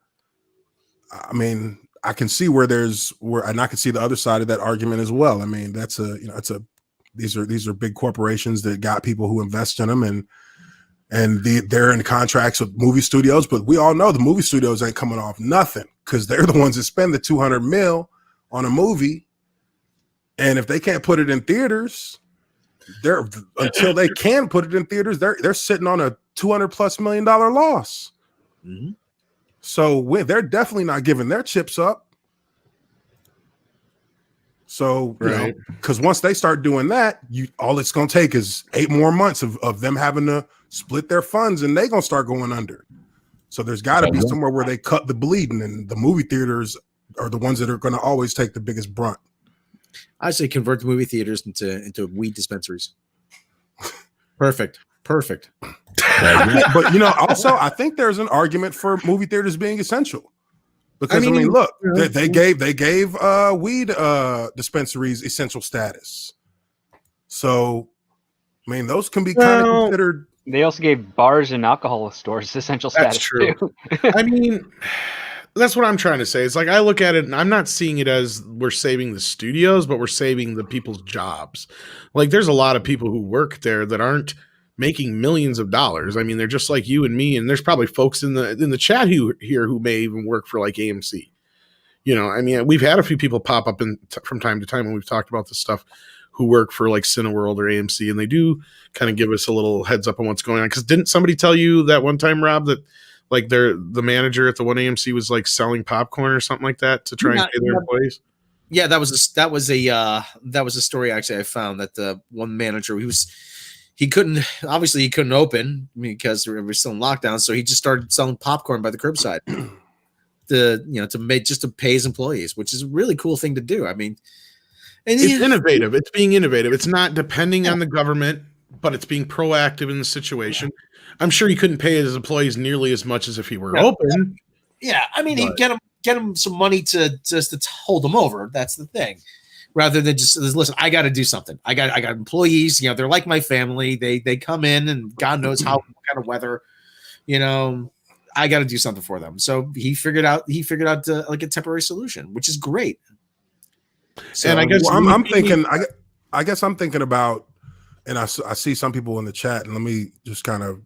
I mean, I can see and I can see the other side of that argument as well. I mean, these are big corporations that got people who invest in them and they're in contracts with movie studios, but we all know the movie studios ain't coming off nothing because they're the ones that spend the $200 million on a movie. And if they can't put it in theaters, until they can put it in theaters, they're sitting on a $200+ million loss. Mm-hmm. So they're definitely not giving their chips up. So, because once they start doing that, all it's going to take is 8 more months of them having to split their funds and they're going to start going under. So there's got to be somewhere where they cut the bleeding, and the movie theaters are the ones that are going to always take the biggest brunt. I say convert the movie theaters into weed dispensaries. Perfect. But also I think there's an argument for movie theaters being essential. Because I mean look, they gave weed dispensaries essential status. So, I mean, those can be kind of considered. They also gave bars and alcohol stores essential status. That's true. Too. I mean, That's what I'm trying to say. It's like I look at it and I'm not seeing it as we're saving the studios, but we're saving the people's jobs. Like there's a lot of people who work there that aren't making millions of dollars. I mean, they're just like you and me, and there's probably folks in the chat who may even work for like AMC. You know, I mean, we've had a few people pop up from time to time when we've talked about this stuff who work for like Cineworld or AMC, and they do kind of give us a little heads up on what's going on. Because didn't somebody tell you that one time, Rob, that like the manager at the one AMC was like selling popcorn or something like that to try and pay their employees? Yeah, that was a story actually I found that the one manager he couldn't open because we were still in lockdown, so he just started selling popcorn by the curbside. To pay his employees, which is a really cool thing to do. I mean, and it's innovative. It's being innovative. It's not depending on the government, but it's being proactive in the situation. I'm sure he couldn't pay his employees nearly as much as if he were open. Yeah, I mean, he'd get him some money to hold them over. That's the thing. Rather than just listen, I got to do something. I got employees. They're like my family. They come in, and God knows what kind of weather. I got to do something for them. So he figured out like a temporary solution, which is great. So, and I guess I'm thinking. I guess I'm thinking about, and I see some people in the chat, and let me just kind of,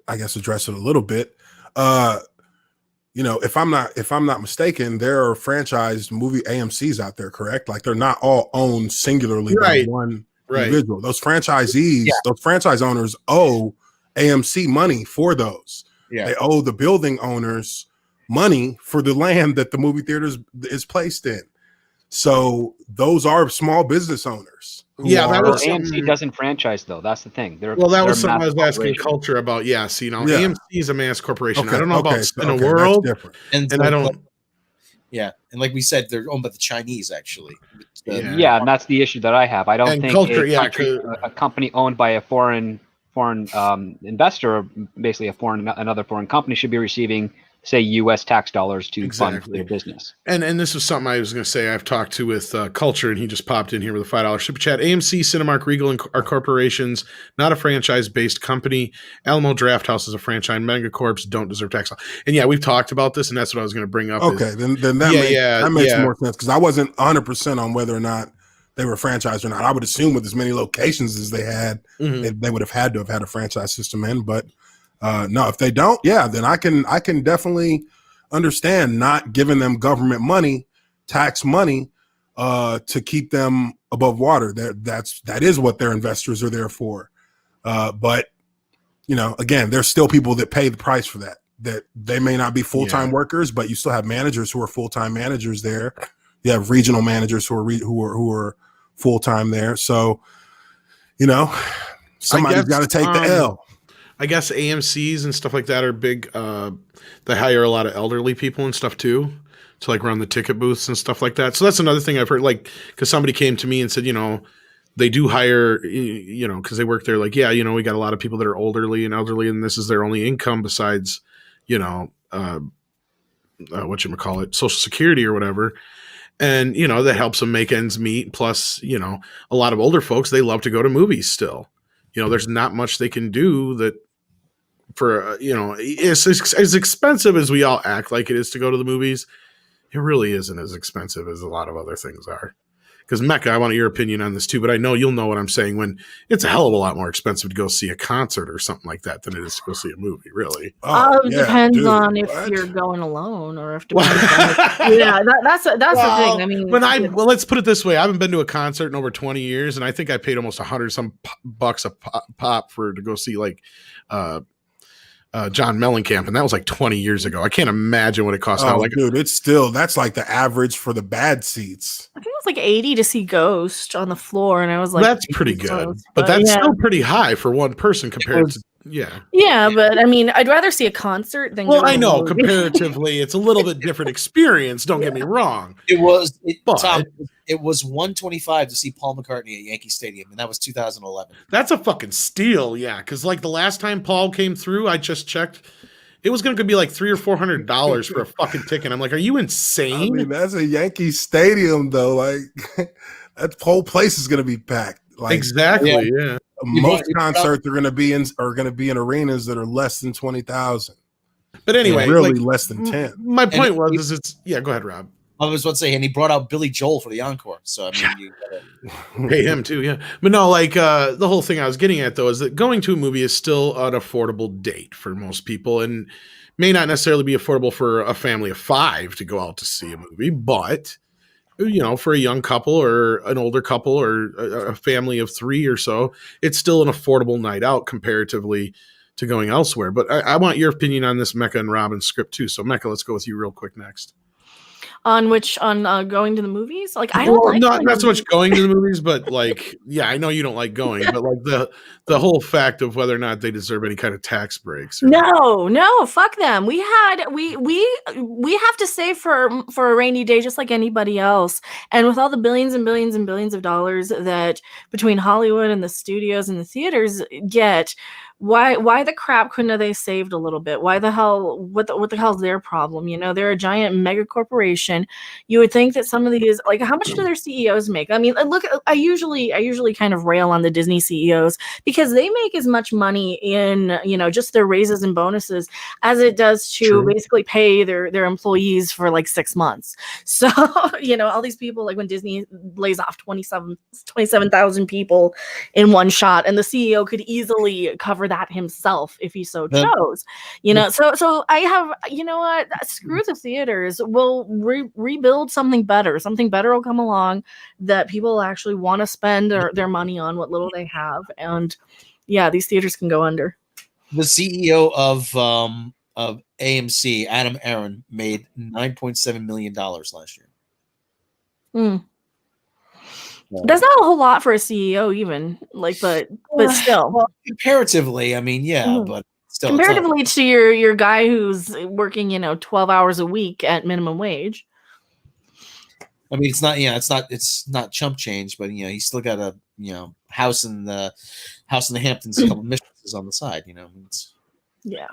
I guess, address it a little bit. If I'm not mistaken, there are franchised movie AMCs out there, correct? Like they're not all owned singularly by one individual. Those franchisees, those franchise owners owe AMC money for those. Yeah. They owe the building owners money for the land that the movie theaters is placed in. So those are small business owners. AMC doesn't franchise though. That's the thing. That was something I was asking Culture about. Yes, AMC is a mass corporation. I don't know about Cineworld, and I don't. Yeah, and like we said, they're owned by the Chinese actually. And that's the issue that I have. I don't think a company owned by a foreign investor, basically another foreign company, should be receiving, say, U.S. tax dollars to fund their business. And this is something I was going to say. I've talked to with Culture, and he just popped in here with a $5 super chat. AMC, Cinemark, Regal are corporations, not a franchise-based company. Alamo Drafthouse is a franchise. Megacorps don't deserve tax. And yeah, we've talked about this, and that's what I was going to bring up. Okay, then that makes more sense, because I wasn't 100% on whether or not they were franchised or not. I would assume with as many locations as they had, they would have had to have had a franchise system in. But no, if they don't, then I can definitely understand not giving them government money, tax money, to keep them above water. That is what their investors are there for. But again, there's still people that pay the price for that. That they may not be full-time workers, but you still have managers who are full-time managers there. You have regional managers who are full-time there. So, somebody's got to take the L. I guess AMCs and stuff like that are big. They hire a lot of elderly people and stuff too, to like run the ticket booths and stuff like that. So that's another thing I've heard, like, because somebody came to me and said, they do hire, because they work there. Like, we got a lot of people that are elderly, and this is their only income besides, Social Security or whatever. And, that helps them make ends meet. Plus, a lot of older folks, they love to go to movies still. There's not much they can do that for, it's as expensive as we all act like it is to go to the movies. It really isn't as expensive as a lot of other things are. Because Mecca, I want your opinion on this too, but I know you'll know what I'm saying when it's a hell of a lot more expensive to go see a concert or something like that than it is to go see a movie, really. Depends on if you're going alone or if that's the thing. I mean, let's put it this way. I haven't been to a concert in over 20 years, and I think I paid almost $100 bucks a pop to go see like John Mellencamp, and that was like 20 years ago. I can't imagine what it costs now. Like, dude, that's like the average for the bad seats. I think it was like $80 to see Ghost on the floor, and I was like, that's pretty good, but that's still pretty high for one person compared to. Yeah, but I mean, I'd rather see a concert than. Well, I know comparatively, it's a little bit different experience. Don't get me wrong. It was $125 to see Paul McCartney at Yankee Stadium, and that was 2011. That's a fucking steal, because like the last time Paul came through, I just checked. It was going to be like $300 or $400 for a fucking ticket. I'm like, are you insane? I mean, that's a Yankee Stadium, though. Like, that whole place is going to be packed. Like, exactly. Yeah. Most concerts are going to be in arenas that are less than 20,000. But anyway, really like, less than 10. My point was, go ahead, Rob. I was about to say, and he brought out Billy Joel for the encore. So I mean, you gotta pay him too, yeah. But no, like the whole thing I was getting at though is that going to a movie is still an affordable date for most people, and may not necessarily be affordable for a family of 5 to go out to see a movie, but for a young couple or an older couple or a family of 3 or so, it's still an affordable night out comparatively to going elsewhere. But I want your opinion on this Mecca and Robin's script too. So Mecca, let's go with you real quick next. On going to the movies? Like, I don't not so much going to the movies, but like, yeah, I know you don't like going, but like the whole fact of whether or not they deserve any kind of tax breaks. No, fuck them. We have to save for a rainy day just like anybody else. And with all the billions and billions and billions of dollars that between Hollywood and the studios and the theaters get, why the crap couldn't they saved a little bit? Why the hell? What the hell's their problem? They're a giant mega corporation. You would think that some of these, like, how much do their CEOs make? I mean, look, I usually kind of rail on the Disney CEOs because they make as much money in just their raises and bonuses as it does to basically pay their employees for like 6 months. So all these people, like when Disney lays off 27,000 people in one shot, and the CEO could easily cover that himself if he so chose. So I have, what, screw the theaters. We'll rebuild something better. Something better will come along that people actually want to spend their money on, what little they have. And yeah, these theaters can go under. The CEO of AMC, Adam Aron, made $9.7 million last year. That's not a whole lot for a CEO, even but still. Well, comparatively, I mean, yeah, but still, comparatively to your guy who's working, 12 hours a week at minimum wage. I mean, it's not chump change, but he's still got a house in the Hamptons, a couple mistresses on the side. Yeah.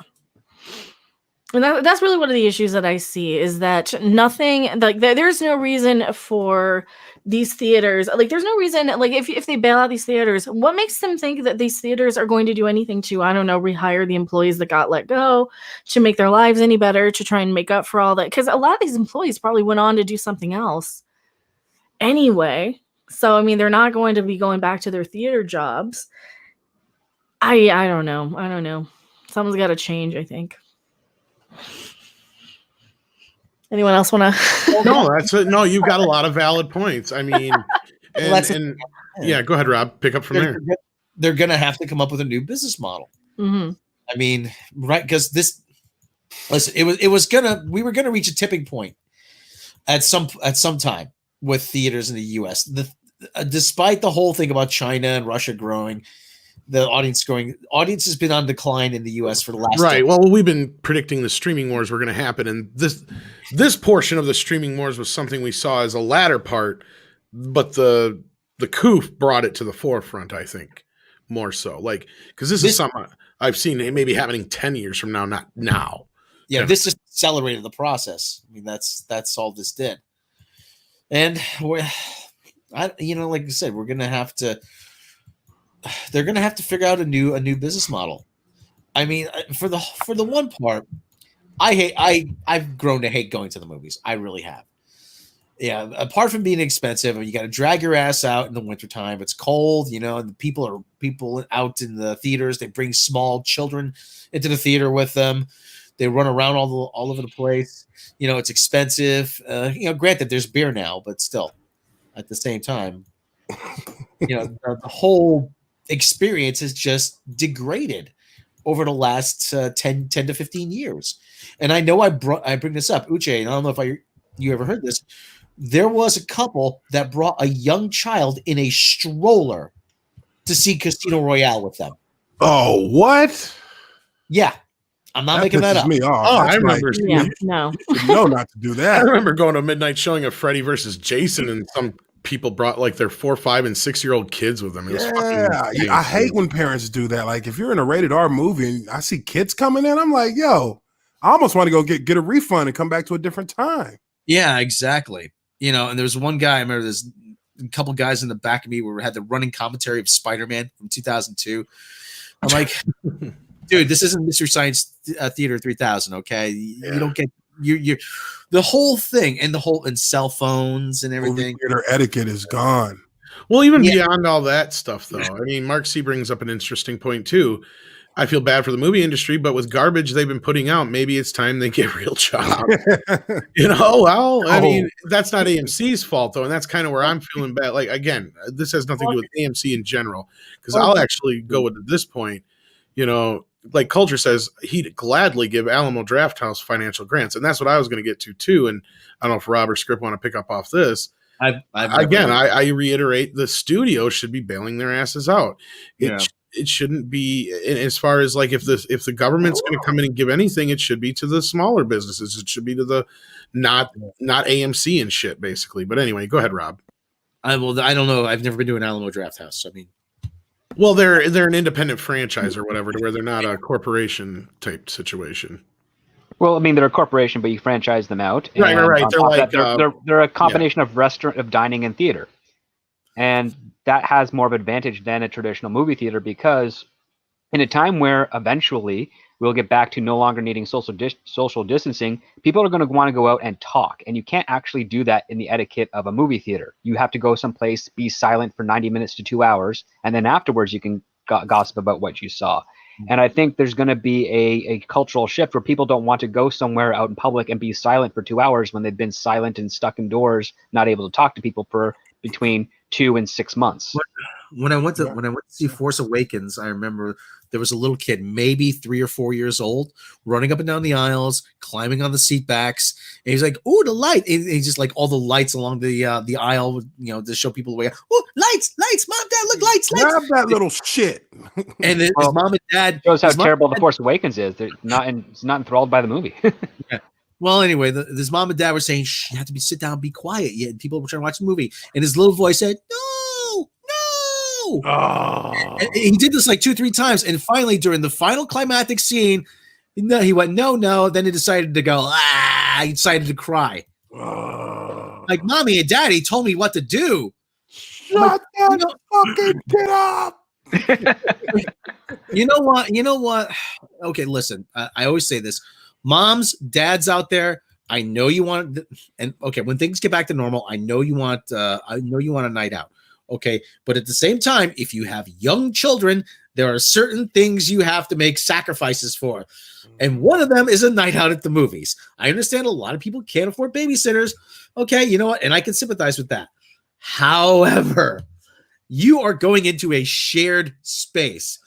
And that's really one of the issues that I see is that nothing, like, there's no reason for these theaters, like, there's no reason, like, if they bail out these theaters, what makes them think that these theaters are going to do anything to, I don't know, rehire the employees that got let go, to make their lives any better, to try and make up for all that? Because a lot of these employees probably went on to do something else anyway. So, I mean, they're not going to be going back to their theater jobs. I don't know. Something's got to change, I think. Anyone else want to? No, you've got a lot of valid points. I mean, yeah, go ahead, Rob. Pick up from there. They're going to have to come up with a new business model. Mm-hmm. I mean, right? Because we were going to reach a tipping point at some time with theaters in the U.S. Despite the whole thing about China and Russia growing, the audience has been on decline in the U.S. for the last right. Well, we've been predicting the streaming wars were going to happen, and this portion of the streaming wars was something we saw as a latter part, but the coup brought it to the forefront, I think, more so. Like, because this is something I've seen it maybe happening 10 years from now, not now. Yeah, this just accelerated the process. I mean, that's all this did, and like I said, we're going to have to. They're going to have to figure out a new business model. I mean, for the one part, I've grown to hate going to the movies. I really have. Yeah, apart from being expensive, you got to drag your ass out in the wintertime. It's cold, and the people out in the theaters. They bring small children into the theater with them. They run around all over the place. It's expensive. Granted, there's beer now, but still, at the same time, the whole experience has just degraded over the last 10 to 15 years. And I know I bring this up, Uche, and I don't know if you ever heard this. There was a couple that brought a young child in a stroller to see Casino Royale with them. Oh, what? Yeah. I'm not making that up. Me off. Oh, I remember. No. You should know not to do that. I remember going to a midnight showing of Freddy versus Jason, and some people brought like their 4, 5, and 6-year-old kids with them. It was fucking I hate when parents do that. Like, if you're in a rated R movie and I see kids coming in, I'm like, yo, I almost want to go get a refund and come back to a different time. Yeah, exactly. And there's one guy, I remember there's a couple guys in the back of me where we had the running commentary of Spider-Man from 2002. I'm like, dude, this isn't Mystery Science Theater 3000. Okay, you don't get you the whole thing and cell phones and Movie everything. theater etiquette is gone. Well, even beyond all that stuff, though, I mean, Mark C brings up an interesting point too. I feel bad for the movie industry, but with garbage they've been putting out, maybe it's time they get real jobs. Well, I mean, that's not AMC's fault, though, and that's kind of where I'm feeling bad. Like, again, this has nothing to do with AMC in general, because I'll actually go at this point, like Culture says, he'd gladly give Alamo Drafthouse financial grants, and that's what I was going to get to, too, and I don't know if Rob or Script want to pick up off this. I reiterate, the studio should be bailing their asses out. It shouldn't be, as far as like if the government's going to come in and give anything, it should be to the smaller businesses. It should be to the not AMC and shit, basically. But anyway, go ahead, Rob. I don't know. I've never been to an Alamo Drafthouse. I mean, well, they're an independent franchise or whatever, to where they're not a corporation type situation. Well, I mean, they're a corporation, but you franchise them out. Right. They're like they're a combination of restaurant, of dining, and theater, and that has more of an advantage than a traditional movie theater, because in a time where eventually we'll get back to no longer needing social distancing, people are going to want to go out and talk, and you can't actually do that in the etiquette of a movie theater. You have to go someplace, be silent for 90 minutes to 2 hours, and then afterwards you can gossip about what you saw. And I think there's going to be a cultural shift where people don't want to go somewhere out in public and be silent for 2 hours when they've been silent and stuck indoors, not able to talk to people for between 2 and 6 months. When I went to see Force Awakens, I remember there was a little kid, maybe 3 or 4 years old, running up and down the aisles, climbing on the seat backs. And he's like, "Oh, the light!" And he's just like all the lights along the aisle, to show people the way. Oh, lights, mom, dad, look, lights. Grab that little shit. And then his mom and dad shows how terrible The Force Awakens is. They're not enthralled by the movie. Yeah. Well, anyway, his mom and dad were saying, "Shh, you have to sit down, be quiet." Yeah, people were trying to watch the movie, and his little voice said, "No." Oh. And he did this like 2-3 times, and finally, during the final climactic scene, he went, "No." Then he decided to go, He decided to cry. Like, "Mommy and Daddy told me what to do." Shut that fucking kid up. You know what? Okay, listen. I always say this. Moms, dads out there, I know you want, and okay, when things get back to normal, I know you want a night out. Okay, but at the same time, if you have young children, there are certain things you have to make sacrifices for, and one of them is a night out at the movies. I understand a lot of people can't afford babysitters. Okay, you know what? And I can sympathize with that. However, you are going into a shared space.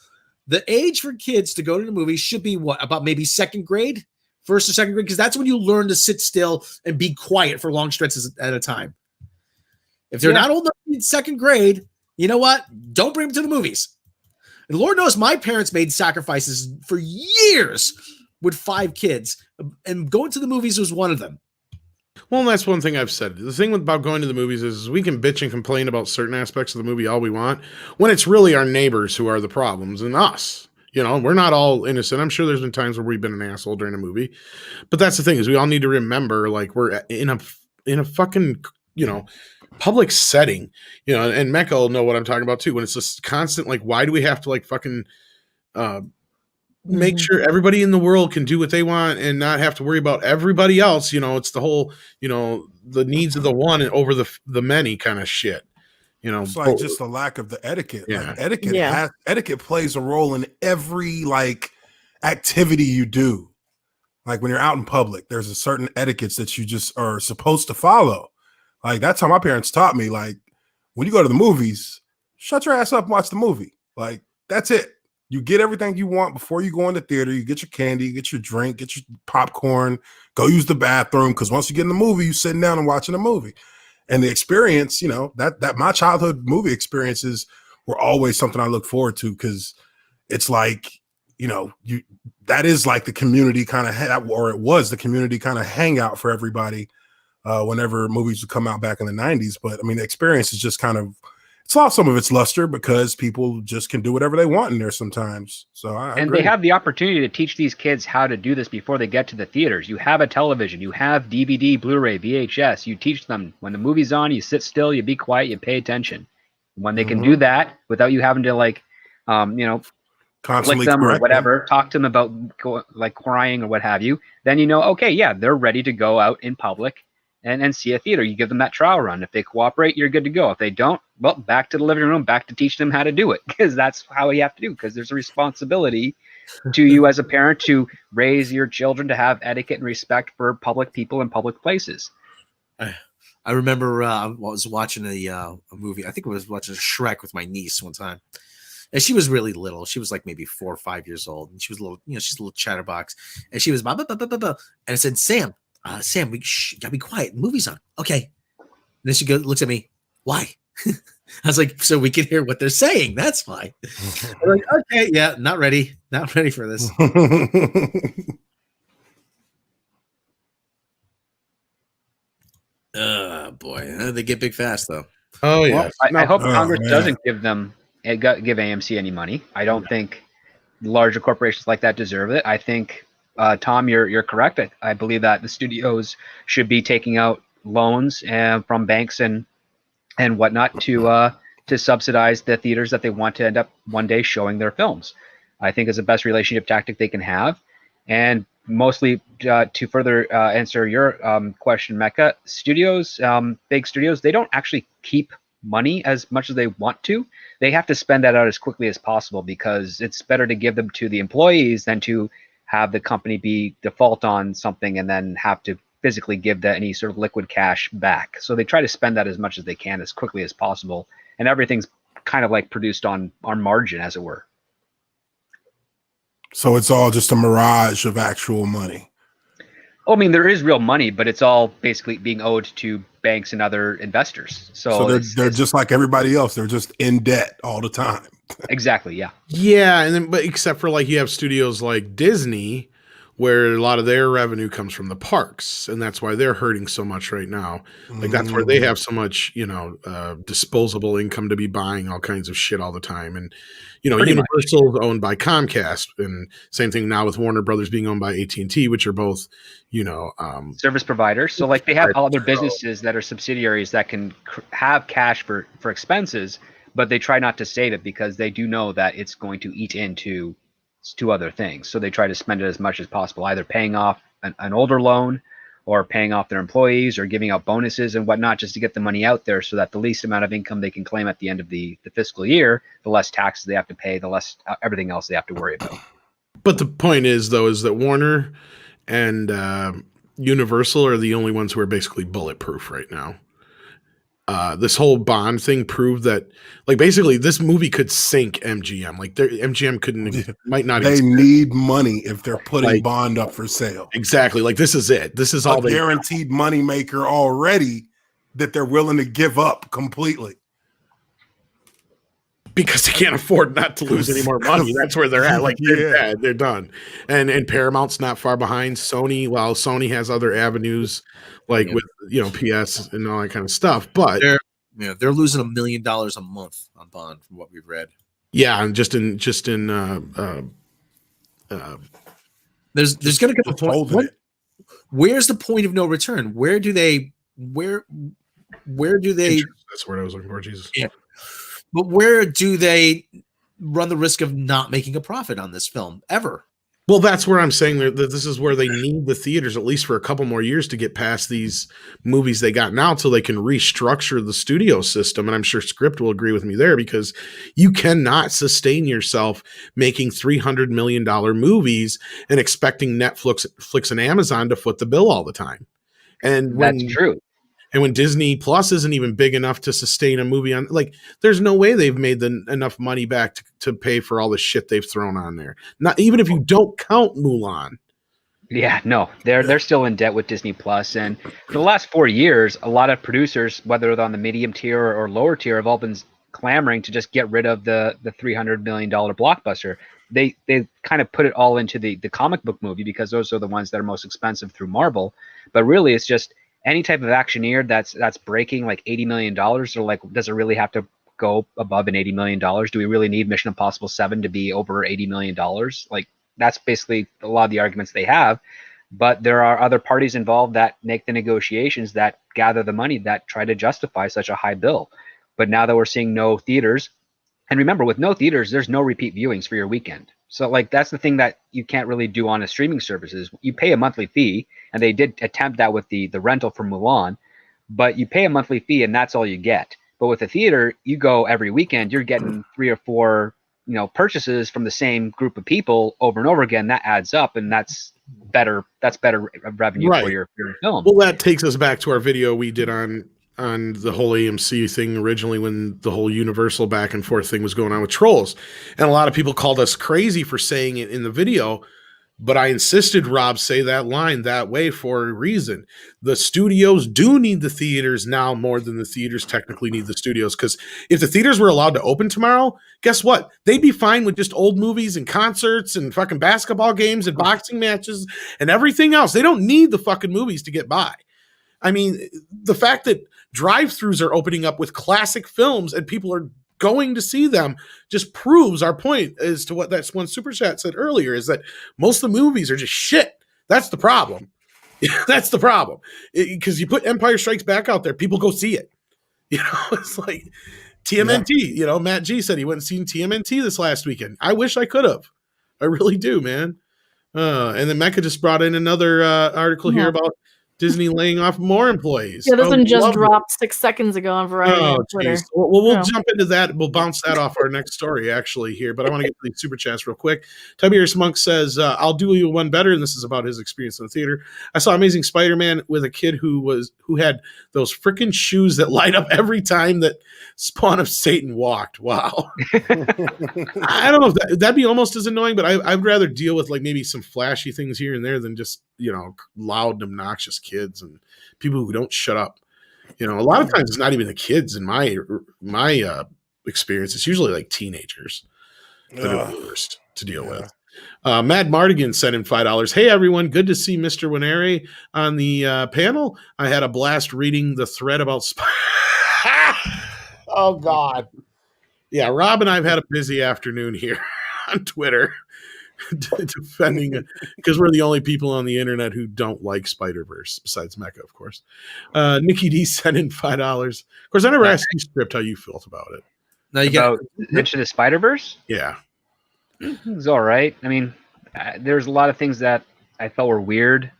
The age for kids to go to the movies should be what, about maybe second grade? First or second grade, because that's when you learn to sit still and be quiet for long stretches at a time. If they're not old enough in second grade, you know what? Don't bring them to the movies. And Lord knows my parents made sacrifices for years with 5 kids, and going to the movies was one of them. Well, that's one thing I've said. The thing about going to the movies is we can bitch and complain about certain aspects of the movie all we want, when it's really our neighbors who are the problems and us. We're not all innocent. I'm sure there's been times where we've been an asshole during a movie, but that's the thing, is we all need to remember, like, we're in a fucking, public setting, and Mecca will know what I'm talking about too. When it's just constant, like, why do we have to like fucking make sure everybody in the world can do what they want and not have to worry about everybody else? It's the whole, the needs of the one over the many kind of shit. It's like just the lack of the etiquette. Yeah. Like, etiquette plays a role in every like activity you do. Like when you're out in public, there's a certain etiquettes that you just are supposed to follow. Like that's how my parents taught me. Like when you go to the movies, shut your ass up and watch the movie. Like that's it. You get everything you want before you go in the theater. You get your candy, you get your drink, get your popcorn, go use the bathroom. Because once you get in the movie, you're sitting down and watching a movie. And the experience, that my childhood movie experiences were always something I look forward to, because it's like, that is like the community kind of, or it was the community kind of hangout for everybody whenever movies would come out back in the 90s. But I mean, the experience is just kind of, it's lost some of its luster because people just can do whatever they want in there sometimes. So I agree. They have the opportunity to teach these kids how to do this before they get to the theaters. You have a television, you have DVD, Blu-ray, VHS. You teach them when the movie's on, you sit still, you be quiet, you pay attention. When they can do that without you having to Constantly them or correct whatever, talk to them about like crying or what have you, then you know, okay, yeah, they're ready to go out in public and see a theater. You give them that trial run. If they cooperate, you're good to go. If they don't, well, back to the living room, back to teach them how to do it, because that's how you have to do, because there's a responsibility to you as a parent to raise your children to have etiquette and respect for public people and public places. I remember I was watching a movie. I think I was watching Shrek with my niece one time. And she was really little. She was like maybe 4 or 5 years old. And she was a little, she's a little chatterbox. And she was, bah, bah, bah, bah, bah, bah. And I said, Sam, we gotta be quiet. The movie's on. Okay. And then she looks at me. Why? I was like, so we can hear what they're saying. That's fine. I'm like, okay, yeah, not ready. Not ready for this. Boy. They get big fast, though. Oh, yeah. Well, I hope Congress doesn't give AMC any money. I don't think larger corporations like that deserve it. I think, Tom, you're correct. I believe that the studios should be taking out loans from banks and whatnot to subsidize the theaters that they want to end up one day showing their films. I think is the best relationship tactic they can have. And mostly to further answer your question, Mecca, studios, big studios, they don't actually keep money as much as they want to. They have to spend that out as quickly as possible, because it's better to give them to the employees than to have the company be default on something and then have to physically give any sort of liquid cash back. So they try to spend that as much as they can as quickly as possible, and everything's kind of like produced on margin, as it were. So it's all just a mirage of actual money. I mean, there is real money, but it's all basically being owed to banks and other investors. So they're just like everybody else. They're just in debt all the time. Exactly. Yeah. Yeah. And then, but except for like you have studios like Disney, where a lot of their revenue comes from the parks, and that's why they're hurting so much right now. Like that's where they have so much, disposable income to be buying all kinds of shit all the time. And Universal is owned by Comcast, and same thing now with Warner Brothers being owned by AT&T, which are both, service providers. So like they have all other businesses that are subsidiaries that can have cash for expenses, but they try not to save it because they do know that it's going to eat into other things. So they try to spend it as much as possible, either paying off an older loan or paying off their employees or giving out bonuses and whatnot, just to get the money out there, so that the least amount of income they can claim at the end of the fiscal year, the less taxes they have to pay, the less everything else they have to worry about. But the point is, though, is that Warner and Universal are the only ones who are basically bulletproof right now. This whole Bond thing proved that, like, basically this movie could sink MGM. Like, MGM might not. They need money if they're putting Bond up for sale. Exactly. Like, this is it. This is all guaranteed money maker already that they're willing to give up completely. Because they can't afford not to lose any more money. That's where they're at. Like, they're done. And Paramount's not far behind. Sony has other avenues, like with PS and all that kind of stuff. But they're losing $1 million a month on Bond, from what we've read. Yeah, and just in there's going to come a point. Where's the point of no return? Where do they? That's the word I was looking for. Jesus. Yeah. But where do they run the risk of not making a profit on this film ever? Well, that's where I'm saying that this is where they need the theaters, at least for a couple more years, to get past these movies they got now, till they can restructure the studio system. And I'm sure Script will agree with me there, because you cannot sustain yourself making $300 million movies and expecting Netflix and Amazon to foot the bill all the time. And that's true. And when Disney Plus isn't even big enough to sustain a movie on, like, there's no way they've made enough money back to pay for all the shit they've thrown on there. Not even if you don't count Mulan. Yeah, no, they're still in debt with Disney Plus. And for the last 4 years, a lot of producers, whether they're on the medium tier or lower tier, have all been clamoring to just get rid of the $300 million blockbuster. They kind of put it all into the comic book movie, because those are the ones that are most expensive through Marvel. But really, it's just any type of actioneer that's breaking like $80 million, or like, does it really have to go above an $80 million? Do we really need Mission Impossible 7 to be over $80 million? Like, that's basically a lot of the arguments they have. But there are other parties involved that make the negotiations, that gather the money, that try to justify such a high bill. But now that we're seeing no theaters And remember, with no theaters, there's no repeat viewings for your weekend. So like that's the thing that you can't really do on a streaming services. You pay a monthly fee, and they did attempt that with the rental for Mulan, but you pay a monthly fee and that's all you get. But with a theater, you go every weekend, you're getting 3 or 4, purchases from the same group of people over and over again. That adds up, and that's better revenue for your film. Well, that takes us back to our video we did on the whole AMC thing originally, when the whole Universal back and forth thing was going on with Trolls. And a lot of people called us crazy for saying it in the video, but I insisted Rob say that line that way for a reason. The studios do need the theaters now more than the theaters technically need the studios, because if the theaters were allowed to open tomorrow, guess what? They'd be fine with just old movies and concerts and fucking basketball games and boxing matches and everything else. They don't need the fucking movies to get by. I mean, the fact that drive-thrus are opening up with classic films and people are going to see them just proves our point as to what that one super chat said earlier, is that most of the movies are just shit. That's the problem. That's the problem. Because you put Empire Strikes Back out there, people go see it. It's like TMNT. Yeah. Matt G said he went and seen TMNT this last weekend. I wish I could have. I really do, man. And then Mecca just brought in another article here about Disney laying off more employees. Yeah, this one just dropped 6 seconds ago on Variety on Twitter. Well, we'll jump into that. We'll bounce that off our next story, actually, here. But I want to get to these super chats real quick. Tiberius Monk says, I'll do you one better, and this is about his experience in the theater. I saw Amazing Spider-Man with a kid who had those freaking shoes that light up every time that Spawn of Satan walked. Wow. I don't know if that'd be almost as annoying, but I'd rather deal with like maybe some flashy things here and there than just, loud, obnoxious kids and people who don't shut up. A lot of times it's not even the kids in my experience. It's usually like teenagers that are the worst to deal with. Mad Mardigan sent in $5. Hey everyone, good to see Mr. Wineri on the panel. I had a blast reading the thread about oh God. Yeah, Rob and I've had a busy afternoon here on Twitter. Defending it because we're the only people on the internet who don't like Spider-Verse, besides Mecca, of course. Nikki D sent in $5. Of course, I never asked you, Script, how you felt about it. No, you got Into the Spider-Verse? Yeah. It was all right. I mean, there's a lot of things that I felt were weird.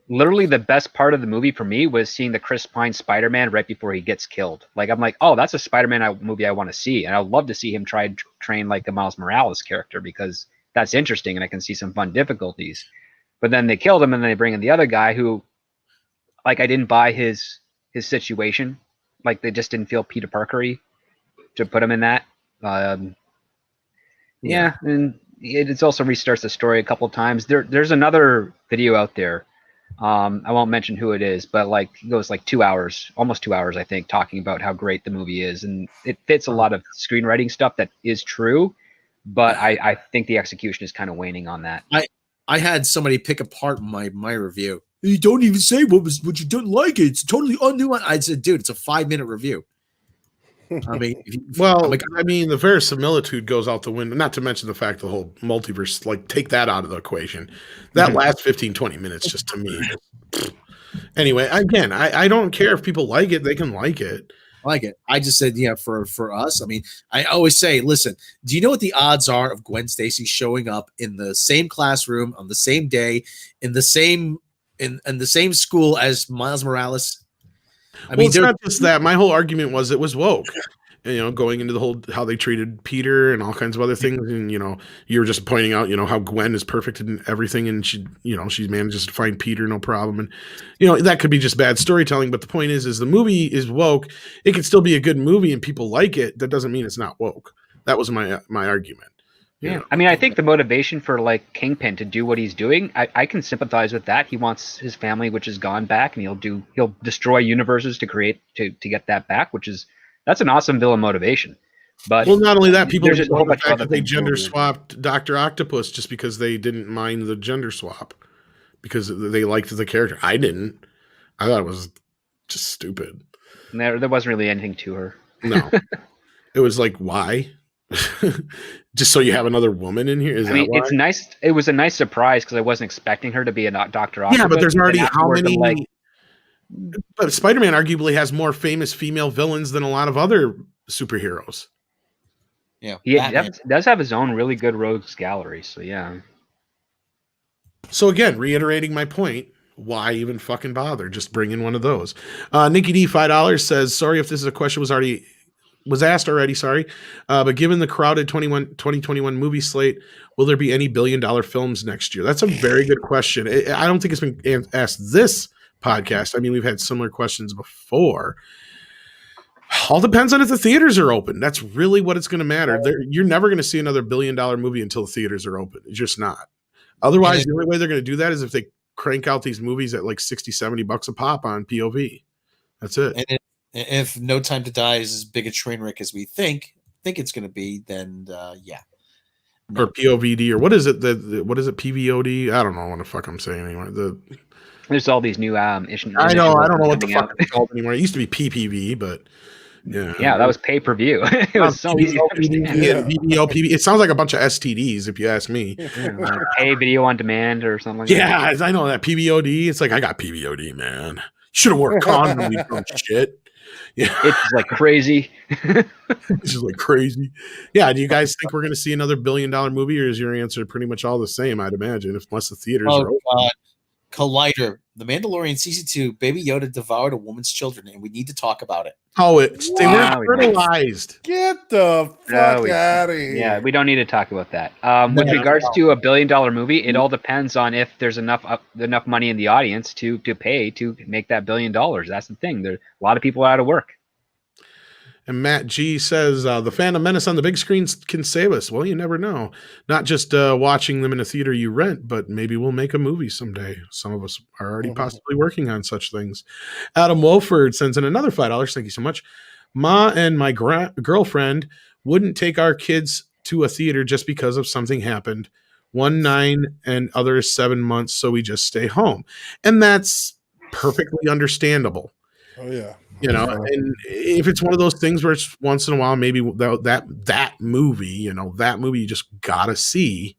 Literally the best part of the movie for me was seeing the Chris Pine Spider-Man right before he gets killed. Like, I'm like, oh, that's a Spider-Man movie I want to see. And I'd love to see him train like the Miles Morales character, because that's interesting and I can see some fun difficulties. But then they killed him and then they bring in the other guy who, like, I didn't buy his situation. Like, they just didn't feel Peter Parker-y to put him in that. Yeah, and it also restarts the story a couple of times. There's another video out there. I won't mention who it is, but like it goes like 2 hours, almost 2 hours, I think, talking about how great the movie is, and it fits a lot of screenwriting stuff that is true, but I think the execution is kind of waning on that. I had somebody pick apart my review. You don't even say what you didn't like. It's totally unnuanced. I said, dude, it's a 5-minute review. I mean, the verisimilitude goes out the window, not to mention the fact the whole multiverse, like, take that out of the equation. That last 15, 20 minutes, just to me. Anyway, again, I don't care if people like it. They can like it. I like it. I just said, for us, I mean, I always say, listen, do you know what the odds are of Gwen Stacy showing up in the same classroom on the same day, in the same school as Miles Morales? I mean, it's not just that. My whole argument was it was woke. Going into the whole how they treated Peter and all kinds of other things, and you were just pointing out, how Gwen is perfect in everything, and she manages to find Peter no problem, and that could be just bad storytelling. But the point is the movie is woke. It could still be a good movie, and people like it. That doesn't mean it's not woke. That was my argument. Yeah, I mean, I think the motivation for like Kingpin to do what he's doing, I can sympathize with that. He wants his family, which is gone, back, and he'll destroy universes to get that back, that's an awesome villain motivation. But not only that, people just the fact that they gender swapped Dr. Octopus just because they didn't mind the gender swap because they liked the character. I didn't. I thought it was just stupid. There wasn't really anything to her. No, it was like, why? Just so you have another woman in here? It's nice. It was a nice surprise because I wasn't expecting her to be a Dr. Octopus. Yeah, but there's already how many? But Spider-Man arguably has more famous female villains than a lot of other superheroes. He Batman. does have his own really good rogues gallery. So yeah. So again, reiterating my point, why even fucking bother? Just bring in one of those. Nikki D, $5 says, sorry if this is a question was asked already, sorry. But given the crowded 2021 movie slate, will there be any billion-dollar films next year? That's a very good question. I don't think it's been asked this podcast. I mean, we've had similar questions before. All depends on if the theaters are open. That's really what it's going to matter. You're never going to see another billion-dollar movie until the theaters are open. It's just not. Otherwise, the only way they're going to do that is if they crank out these movies at like 60, $70 a pop on POV. That's it. And if No Time to Die is as big a train wreck as we think it's going to be, then yeah. Or POVD, or what is it? What is it? PVOD? I don't know what the fuck I'm saying anymore. There's all these new issues. I know. I don't know what the fuck it's called anymore. It used to be PPV, but yeah. Yeah, that was pay per view. It was so easy to understand. VDO, PV. It sounds like a bunch of STDs, if you ask me. Like pay video on demand or something like that. Yeah, I know that PVOD. It's like, I got PVOD, man. Should have worn a condom, you dumb shit. Yeah, it's like crazy. It's just like crazy. Yeah, do you guys think we're going to see another billion-dollar movie, or is your answer pretty much all the same? I'd imagine, unless the theaters are open. God. Collider, The Mandalorian Season 2, Baby Yoda devoured a woman's children, and we need to talk about it. Oh, they weren't fertilized. Get the fuck out of here. Yeah, we don't need to talk about that. With regards to a billion-dollar movie, it all depends on if there's enough money in the audience to pay to make that $1 billion. That's the thing. There a lot of people out of work. And Matt G says, the Phantom Menace on the big screens can save us. Well, you never know. Not just watching them in a theater you rent, but maybe we'll make a movie someday. Some of us are already possibly working on such things. Adam Wolford sends in another $5. Thank you so much. Ma and my girlfriend wouldn't take our kids to a theater just because of something happened. 1 9 and other 7 months, so we just stay home. And that's perfectly understandable. Oh, yeah. You know, and if it's one of those things where it's once in a while, maybe that movie, that movie you just gotta see.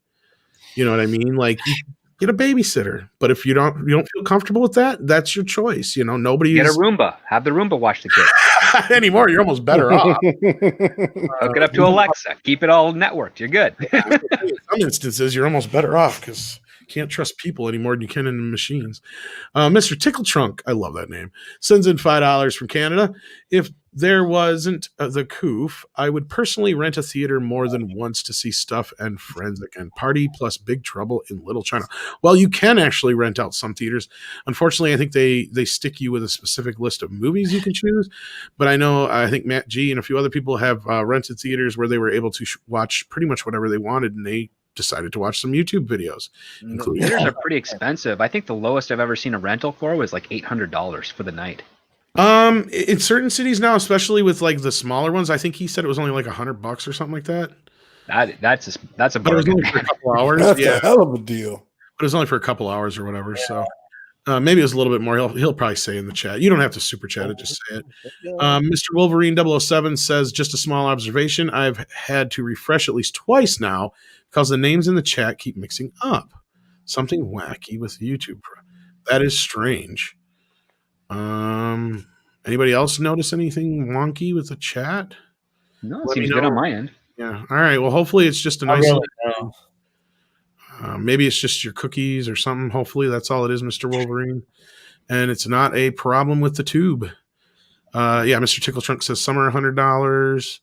You know what I mean? Like, you get a babysitter, but if you don't feel comfortable with that, that's your choice. Nobody get a Roomba. Have the Roomba watch the kid. Anymore. You're almost better off. Hook it up to Alexa. Keep it all networked. You're good. In some instances, you're almost better off because can't trust people any more than you can in machines. Mr. Tickle Trunk, I love that name, sends in $5 from Canada. If there wasn't the coof, I would personally rent a theater more than once to see Stuff and Friends Again. Party plus Big Trouble in Little China. Well, you can actually rent out some theaters. Unfortunately, I think they stick you with a specific list of movies you can choose. But I think Matt G and a few other people have rented theaters where they were able to watch pretty much whatever they wanted, and they decided to watch some YouTube videos. Theaters are pretty expensive. I think the lowest I've ever seen a rental for was like $800 for the night. In certain cities now, especially with like the smaller ones, I think he said it was only like $100 or something like that. That's a bargain. But it was only for a couple hours. That's a hell of a deal. But it was only for a couple hours or whatever. Yeah. So maybe it was a little bit more. He'll probably say in the chat. You don't have to super chat it, just say it. Mr. Wolverine 007 says, just a small observation. I've had to refresh at least twice now because the names in the chat keep mixing up. Something wacky with YouTube. That is strange. Anybody else notice anything wonky with the chat? No, it seems good on my end. Yeah. All right. Well, hopefully it's just a nice. Maybe it's just your cookies or something. Hopefully that's all it is, Mr. Wolverine. And it's not a problem with the tube. Mr. Tickle Trunk says some are $100.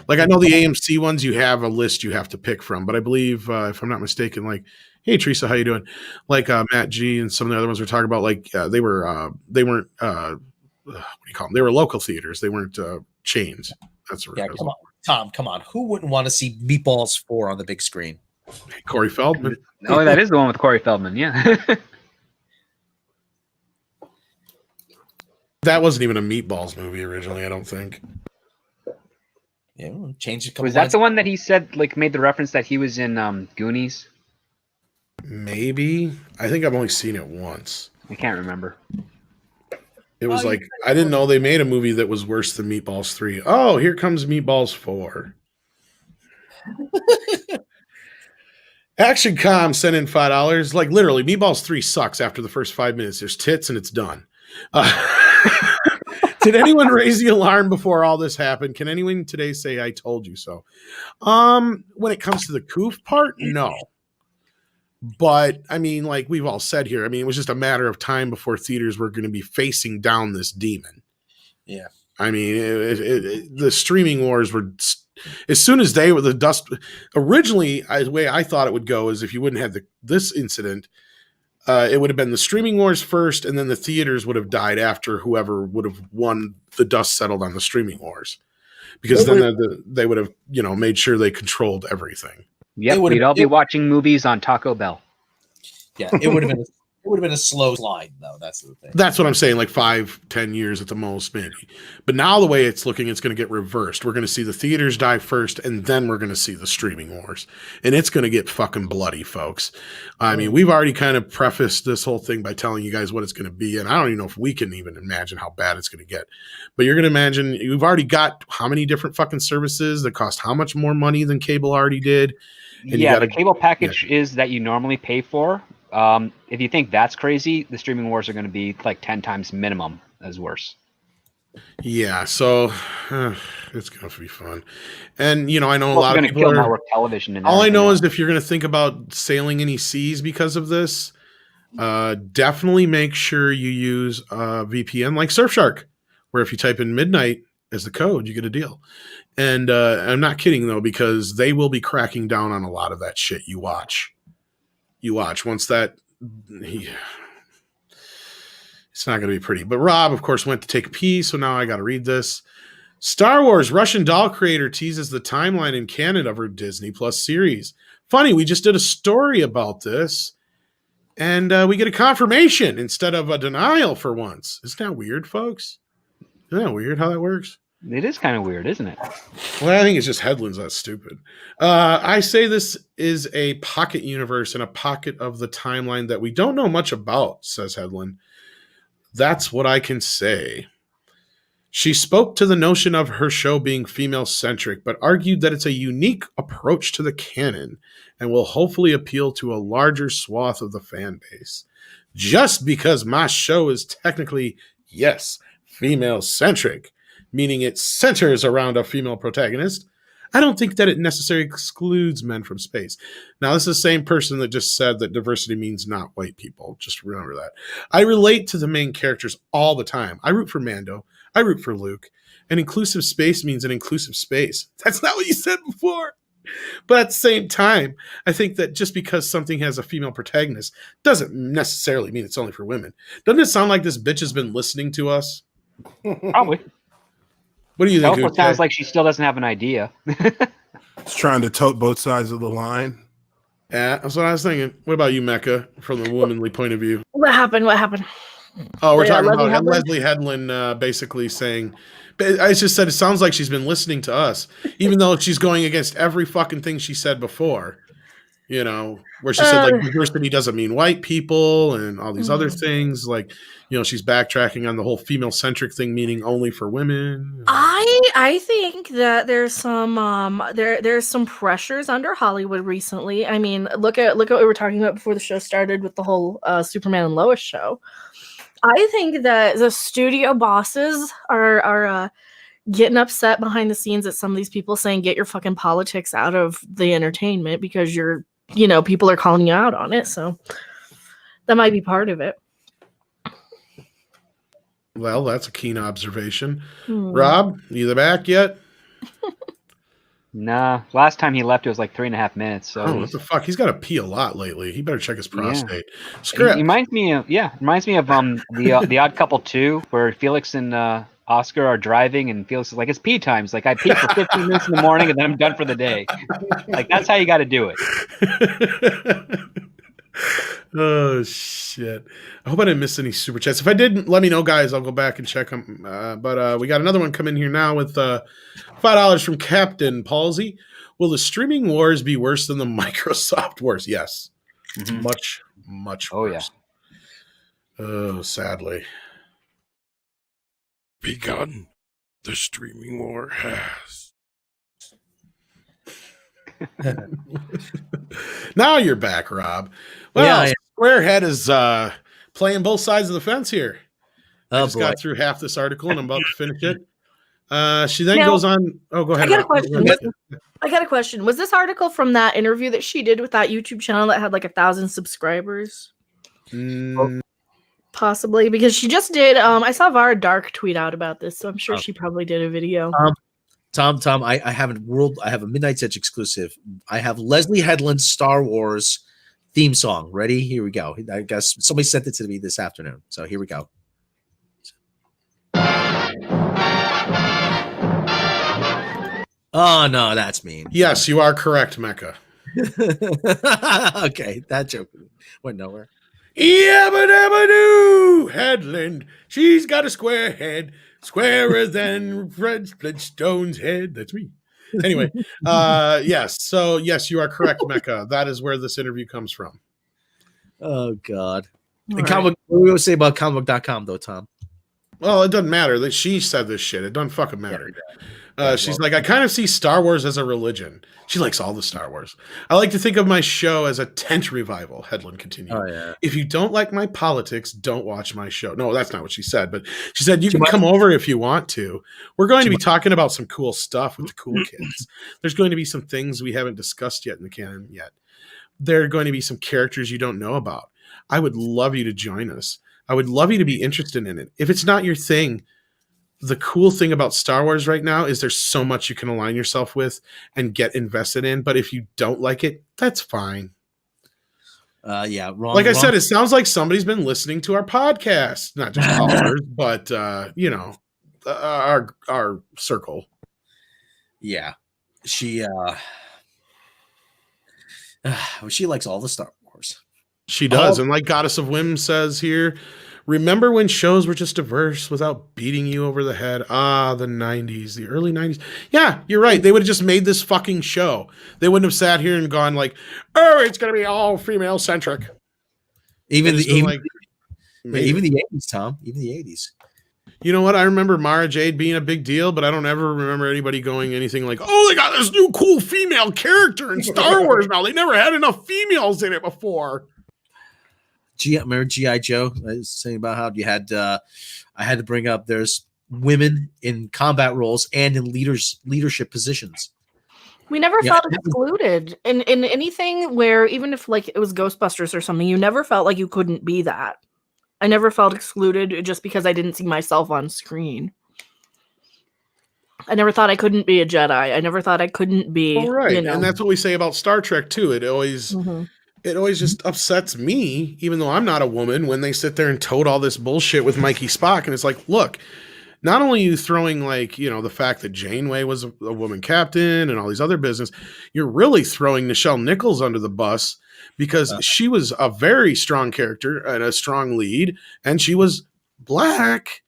Like I know the AMC ones, you have a list you have to pick from, but I believe if I'm not mistaken, like, hey Teresa, how you doing? Like Matt G and some of the other ones we're talking about, like they weren't what do you call them? They were local theaters. They weren't chains. That's right. Come on, Tom. Come on. Who wouldn't want to see Meatballs 4 on the big screen? Corey Feldman. Oh, that is the one with Corey Feldman. Yeah. That wasn't even a Meatballs movie originally, I don't think. Yeah, change a couple. Was that the one that he said, like, made the reference that he was in Goonies? Maybe. I think I've only seen it once. I can't remember. It was like, I didn't know they made a movie that was worse than Meatballs 3. Oh, here comes Meatballs 4. ActionCom sent in $5. Like, literally, Meatballs 3 sucks after the first 5 minutes. There's tits and it's done. Did anyone raise the alarm before all this happened? Can anyone today say I told you so? When it comes to the coof part, no. But I mean, like we've all said here, I mean, it was just a matter of time before theaters were going to be facing down this demon. Yeah. I mean, the streaming wars were, as soon as they were the dust. Originally, the way I thought it would go is if you wouldn't have this incident, it would have been the streaming wars first, and then the theaters would have died after whoever would have won. The dust settled on the streaming wars, because then they would have, made sure they controlled everything. Yep, we'd all be watching movies on Taco Bell. Yeah, it would have been a slow slide, though. That's the thing. That's what I'm saying, like 5-10 years at the most, maybe. But now the way it's looking, it's going to get reversed. We're going to see the theaters die first, and then we're going to see the streaming wars. And it's going to get fucking bloody, folks. I mean, we've already kind of prefaced this whole thing by telling you guys what it's going to be, and I don't even know if we can even imagine how bad it's going to get. But you're going to imagine, you've already got how many different fucking services that cost how much more money than cable already did. And yeah, the cable package is that you normally pay for. If you think that's crazy, the streaming wars are going to be like 10 times minimum as worse. Yeah, so it's going to be fun. And, I know a lot of people kill network television. And all I know is if you're going to think about sailing any seas because of this, definitely make sure you use a VPN like Surfshark, where if you type in midnight as the code, you get a deal. And I'm not kidding, though, because they will be cracking down on a lot of that shit you watch. Once that, it's not going to be pretty. But Rob, of course, went to take a pee, so now I got to read this. Star Wars Russian doll creator teases the timeline in Canada of her Disney Plus series. Funny, we just did a story about this, and we get a confirmation instead of a denial for once. Isn't that weird, folks? Isn't that weird how that works? It is kind of weird, isn't it? Well, I think it's just Headland's that stupid. I say this is a pocket universe and a pocket of the timeline that we don't know much about, says Headland. That's what I can say. She spoke to the notion of her show being female-centric, but argued that it's a unique approach to the canon and will hopefully appeal to a larger swath of the fan base. Just because my show is technically, yes, female-centric, meaning it centers around a female protagonist, I don't think that it necessarily excludes men from space. Now, this is the same person that just said that diversity means not white people. Just remember that. I relate to the main characters all the time. I root for Mando. I root for Luke. An inclusive space means an inclusive space. That's not what you said before. But at the same time, I think that just because something has a female protagonist doesn't necessarily mean it's only for women. Doesn't it sound like this bitch has been listening to us? Probably. What do you think? It also sounds like she still doesn't have an idea. It's trying to tote both sides of the line. Yeah, that's what I was thinking. What about you, Mecca, from the womanly point of view? What happened? Oh, we're talking about Leslie Headland basically saying, I just said it sounds like she's been listening to us, even though she's going against every fucking thing she said before. Where she said, like, diversity doesn't mean white people and all these other things. Like, she's backtracking on the whole female-centric thing, meaning only for women. I think that there's some there's some pressures under Hollywood recently. I mean, look at what we were talking about before the show started with the whole Superman and Lois show. I think that the studio bosses are getting upset behind the scenes at some of these people saying, get your fucking politics out of the entertainment because people are calling you out on it. So that might be part of it. Well, that's a keen observation. Rob, you back yet? Nah. Last time he left, it was like 3.5 minutes. So what the fuck? He's got to pee a lot lately. He better check his prostate. Yeah. Script. He reminds me of the Odd Couple 2, where Felix and Oscar are driving, and Felix is like, "It's pee time." It's like, I pee for 15 minutes in the morning, and then I'm done for the day. Like, that's how you got to do it. Oh shit! I hope I didn't miss any super chats. If I didn't, let me know, guys. I'll go back and check them. But we got another one come in here now with $5 from Captain Palsy. Will the streaming wars be worse than the Microsoft wars? Yes, much worse. Yeah. Oh, sadly. Begun. The streaming war has. Now you're back, Rob. Well, Squarehead is playing both sides of the fence here. I Oh just boy. got through half this article and I'm about to finish it. She then Now- goes on. Oh, go ahead. I got a Rob. question. I got a question. Was this article from that interview that she did with that YouTube channel that had like 1,000 subscribers? Mm, Possibly, because she just did. I saw Vara Dark tweet out about this, so I'm sure she probably did a video. Tom, I have a Midnight's Edge exclusive. I have Leslie Headland's Star Wars theme song. Ready? Here we go. I guess somebody sent it to me this afternoon. So here we go. Oh no, that's mean. yes, you are correct, Mecca. Okay, that joke went nowhere. Yabba dabba doo! Headland. She's got a square head, squarer than Fred Flintstone's head. That's me. Anyway, yes. So, yes, you are correct, Mecca. That is where this interview comes from. Oh God. All And right. comic, what do we say about comicbook.com though, Tom? Well, it doesn't matter. She said this shit. It doesn't fucking matter. Yeah, She's like, I kind of see Star Wars as a religion. She likes all the Star Wars. I like to think of my show as a tent revival, Headland continued. Oh yeah. If you don't like my politics, don't watch my show. No, that's not what she said, but she said, you She can might- come over if you want to. We're going to be might- talking about some cool stuff with the cool kids. There's going to be some things we haven't discussed yet in the canon yet. There are going to be some characters you don't know about. I would love you to join us. I would love you to be interested in it. If it's not your thing, the cool thing about Star Wars right now is there's so much you can align yourself with and get invested in. But if you don't like it, that's fine. Yeah, wrong. Like I wrong. said, it sounds like somebody's been listening to our podcast, not just ours, but our circle. Yeah. She she likes all the Star Wars. She does. And like Goddess of Whim says here, remember when shows were just diverse without beating you over the head? Ah, the 90s, the early 90s. Yeah, you're right. They would have just made this fucking show. They wouldn't have sat here and gone like, oh, it's going to be all female centric. Even the even, like, even the 80s, Tom. Even the 80s. You know what? I remember Mara Jade being a big deal, but I don't ever remember anybody going anything like, oh, they got this new cool female character in Star Wars now. They never had enough females in it before. Remember G.I. Joe? I was saying about how you had I had to bring up there's women in combat roles and in leadership positions. We never Yeah. felt excluded in anything where, even if like it was Ghostbusters or something, you never felt like you couldn't be that. I never felt excluded just because I didn't see myself on screen. I never thought I couldn't be a Jedi. I never thought I couldn't be. Oh, right. You know. And that's what we say about Star Trek too. It always just upsets me, even though I'm not a woman, when they sit there and tote all this bullshit with Mikey Spock. And it's like, look, not only are you throwing like, the fact that Janeway was a woman captain and all these other business, you're really throwing Nichelle Nichols under the bus because she was a very strong character and a strong lead, and she was black.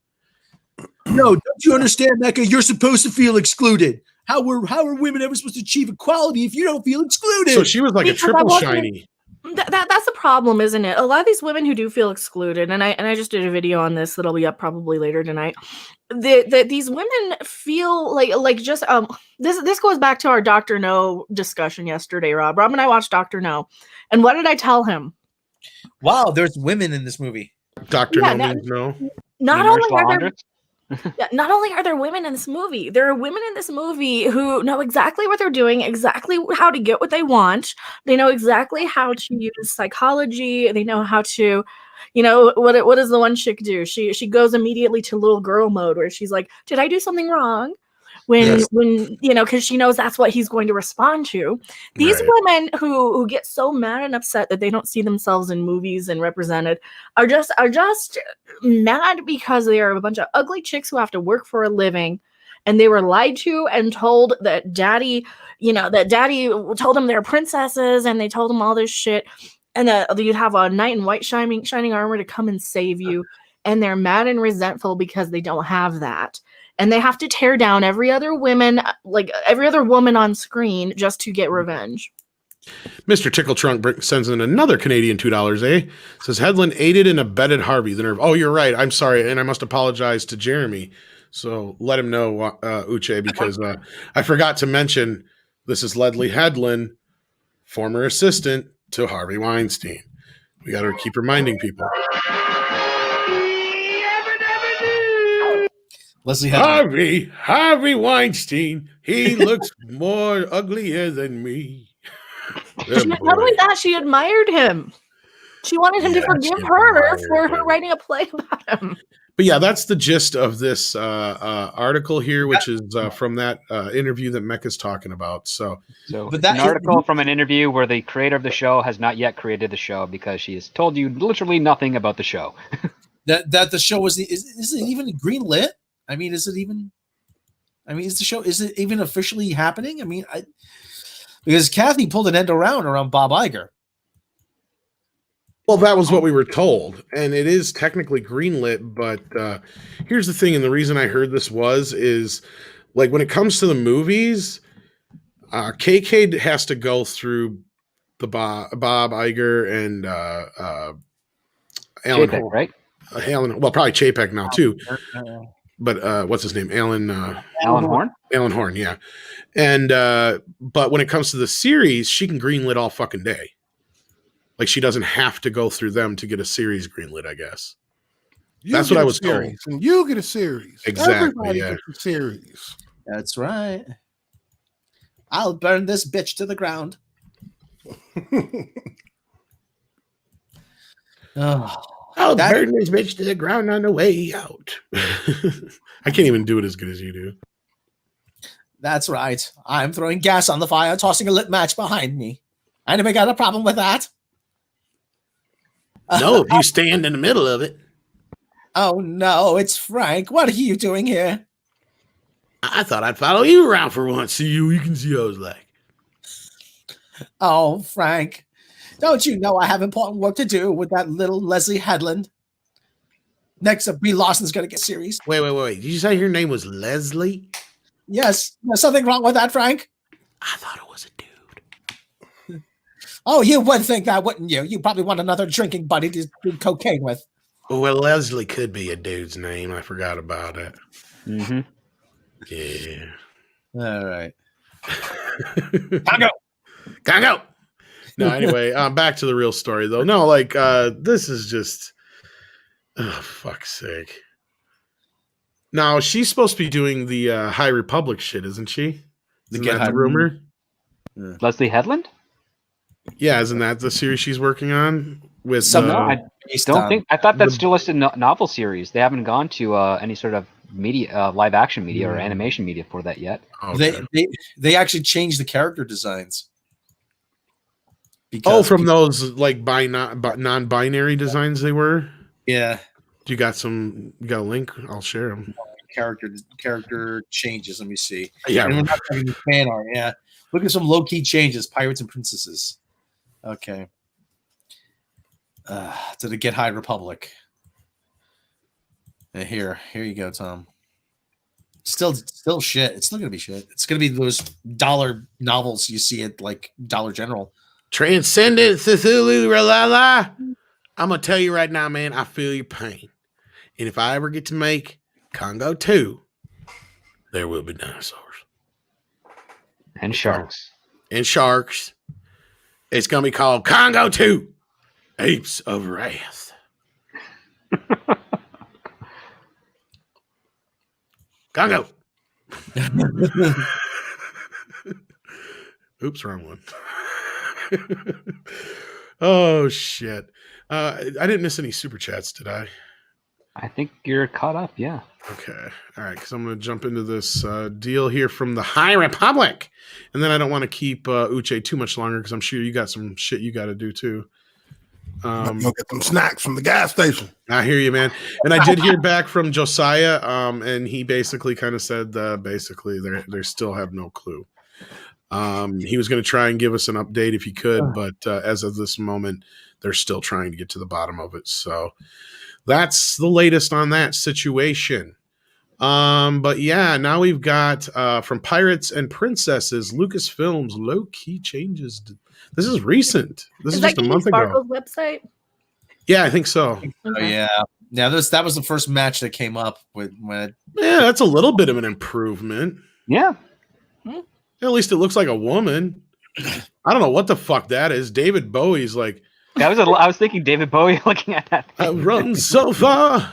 No, don't you understand, Mecca? You're supposed to feel excluded. How are women ever supposed to achieve equality if you don't feel excluded? So she was like Because a I triple wasn't- shiny. That's the problem, isn't it? A lot of these women who do feel excluded, and I just did a video on this that'll be up probably later tonight. These women feel like just this goes back to our Dr. No discussion yesterday, Rob. Rob and I watched Dr. No, and what did I tell him? Wow, there's women in this movie. Dr. Yeah, No means no. Not only Universal are there Andress? not only are there women in this movie, there are women in this movie who know exactly what they're doing, exactly how to get what they want. They know exactly how to use psychology. They know how to, what does the one chick do? She goes immediately to little girl mode where she's like, did I do something wrong? When because she knows that's what he's going to respond to. These Right. women who get so mad and upset that they don't see themselves in movies and represented are just mad because they are a bunch of ugly chicks who have to work for a living, and they were lied to and told that daddy told them they're princesses, and they told them all this shit, and that you'd have a knight in white shining armor to come and save you, and they're mad and resentful because they don't have that. And they have to tear down every other woman on screen just to get revenge. Mr. Tickle Trunk sends in another Canadian $2, eh? Says Headland aided and abetted Harvey. The nerve. Oh, you're right. I'm sorry. And I must apologize to Jeremy. So let him know, Uche, because I forgot to mention this is Leslie Headland, former assistant to Harvey Weinstein. We got to keep reminding people. Leslie Headland. Harvey Weinstein. He looks more uglier than me. Not only that, she admired him. She wanted him to forgive her for her writing a play about him. But yeah, that's the gist of this article here, which is from that interview that Mecca's talking about. So it's an article from an interview where the creator of the show has not yet created the show because she has told you literally nothing about the show. that the show is it even green lit? I mean, is it even? I mean, is it even officially happening? I mean, because Kathy pulled an end around Bob Iger. Well, that was what we were told, and it is technically greenlit. But here's the thing, and the reason I heard this is like when it comes to the movies, KK has to go through the Bob Iger and Alan Chapek, right? Alan, well, probably Chapek now too. But what's his name? Alan Horn? Alan Horn, yeah. And but when it comes to the series, she can greenlit all fucking day. Like she doesn't have to go through them to get a series greenlit, I guess. That's what I was told. And you get a series. Exactly. Everybody Yeah. gets a series. That's right. I'll burn this bitch to the ground. I'll burn this bitch to the ground on the way out. I can't even do it as good as you do. That's right. I'm throwing gas on the fire, tossing a lit match behind me. Anybody got a problem with that? No, if you stand in the middle of it. Oh no, it's Frank. What are you doing here? I thought I'd follow you around for once. See you can see what I was like. Oh, Frank. Don't you know I have important work to do with that little Leslie Headland? Next up, Brie Larson's going to get serious. Wait. Did you say her name was Leslie? Yes. There's something wrong with that, Frank? I thought it was a dude. Oh, you would think that, wouldn't you? You probably want another drinking buddy to do cocaine with. Well, Leslie could be a dude's name. I forgot about it. Mm-hmm. Yeah. All right. Congo. No, anyway, back to the real story though. No, like this is just fuck's sake. Now she's supposed to be doing the High Republic shit, isn't she? Isn't that the rumor? Yeah. Leslie Headland? Yeah, isn't that the series she's working on? With No, I don't think. I thought that's still listed novel series. They haven't gone to any sort of media, live action media or animation media for that yet. Okay. They actually changed the character designs. Because from those like non-binary designs they were. Yeah. You got a link? I'll share them. Character changes. Let me see. Yeah. And we're not talking fan art. Yeah. Look at some low-key changes. Pirates and Princesses. Okay. To the Get High Republic. And here you go, Tom. Still shit. It's still gonna be shit. It's gonna be those dollar novels you see at like Dollar General. Transcendent Cthulhu Ralala. I'm gonna tell you right now, man, I feel your pain. And if I ever get to make Congo 2, there will be dinosaurs. And sharks. It's gonna be called Congo 2. Apes of Wrath. Congo. Oops, wrong one. Oh shit. I didn't miss any super chats, did I? I think you're caught up, yeah. Okay. All right, because I'm going to jump into this deal here from the High Republic. And then I don't want to keep Uche too much longer because I'm sure you got some shit you got to do too. Go get some snacks from the gas station. I hear you, man. And I did hear back from Josiah, and he basically kind of said basically they still have no clue. He was going to try and give us an update if he could, but as of this moment, they're still trying to get to the bottom of it. So that's the latest on that situation. But yeah, now we've got from Pirates and Princesses, Lucasfilms low-key changes. This is recent. This is just a month ago. Website? Yeah, I think so. Okay. Oh, yeah. Yeah, that was the first match that came up with when. Yeah, that's a little bit of an improvement. Yeah. At least it looks like a woman. I don't know what the fuck that is. David Bowie's like, I was thinking David Bowie looking at that. I've run so far.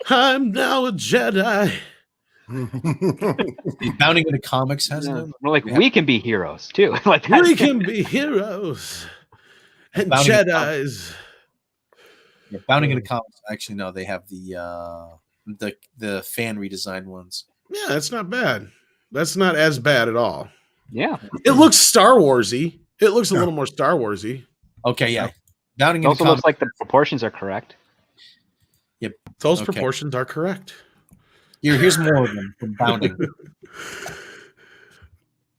I'm now a Jedi. Bounding into comics has them. We're like, we can be heroes too. Like that. We can be heroes and Bounding into Jedis. Yeah, Bounding into comics. Actually, no, they have the fan redesigned ones. Yeah, that's not bad. That's not as bad at all. Yeah. It looks Star Warsy. It looks a little more Star Warsy. Okay, yeah. Bounding It into also comics. looks like the proportions are correct. Yep. Those Okay. proportions are correct. Here's more of them from Bounding.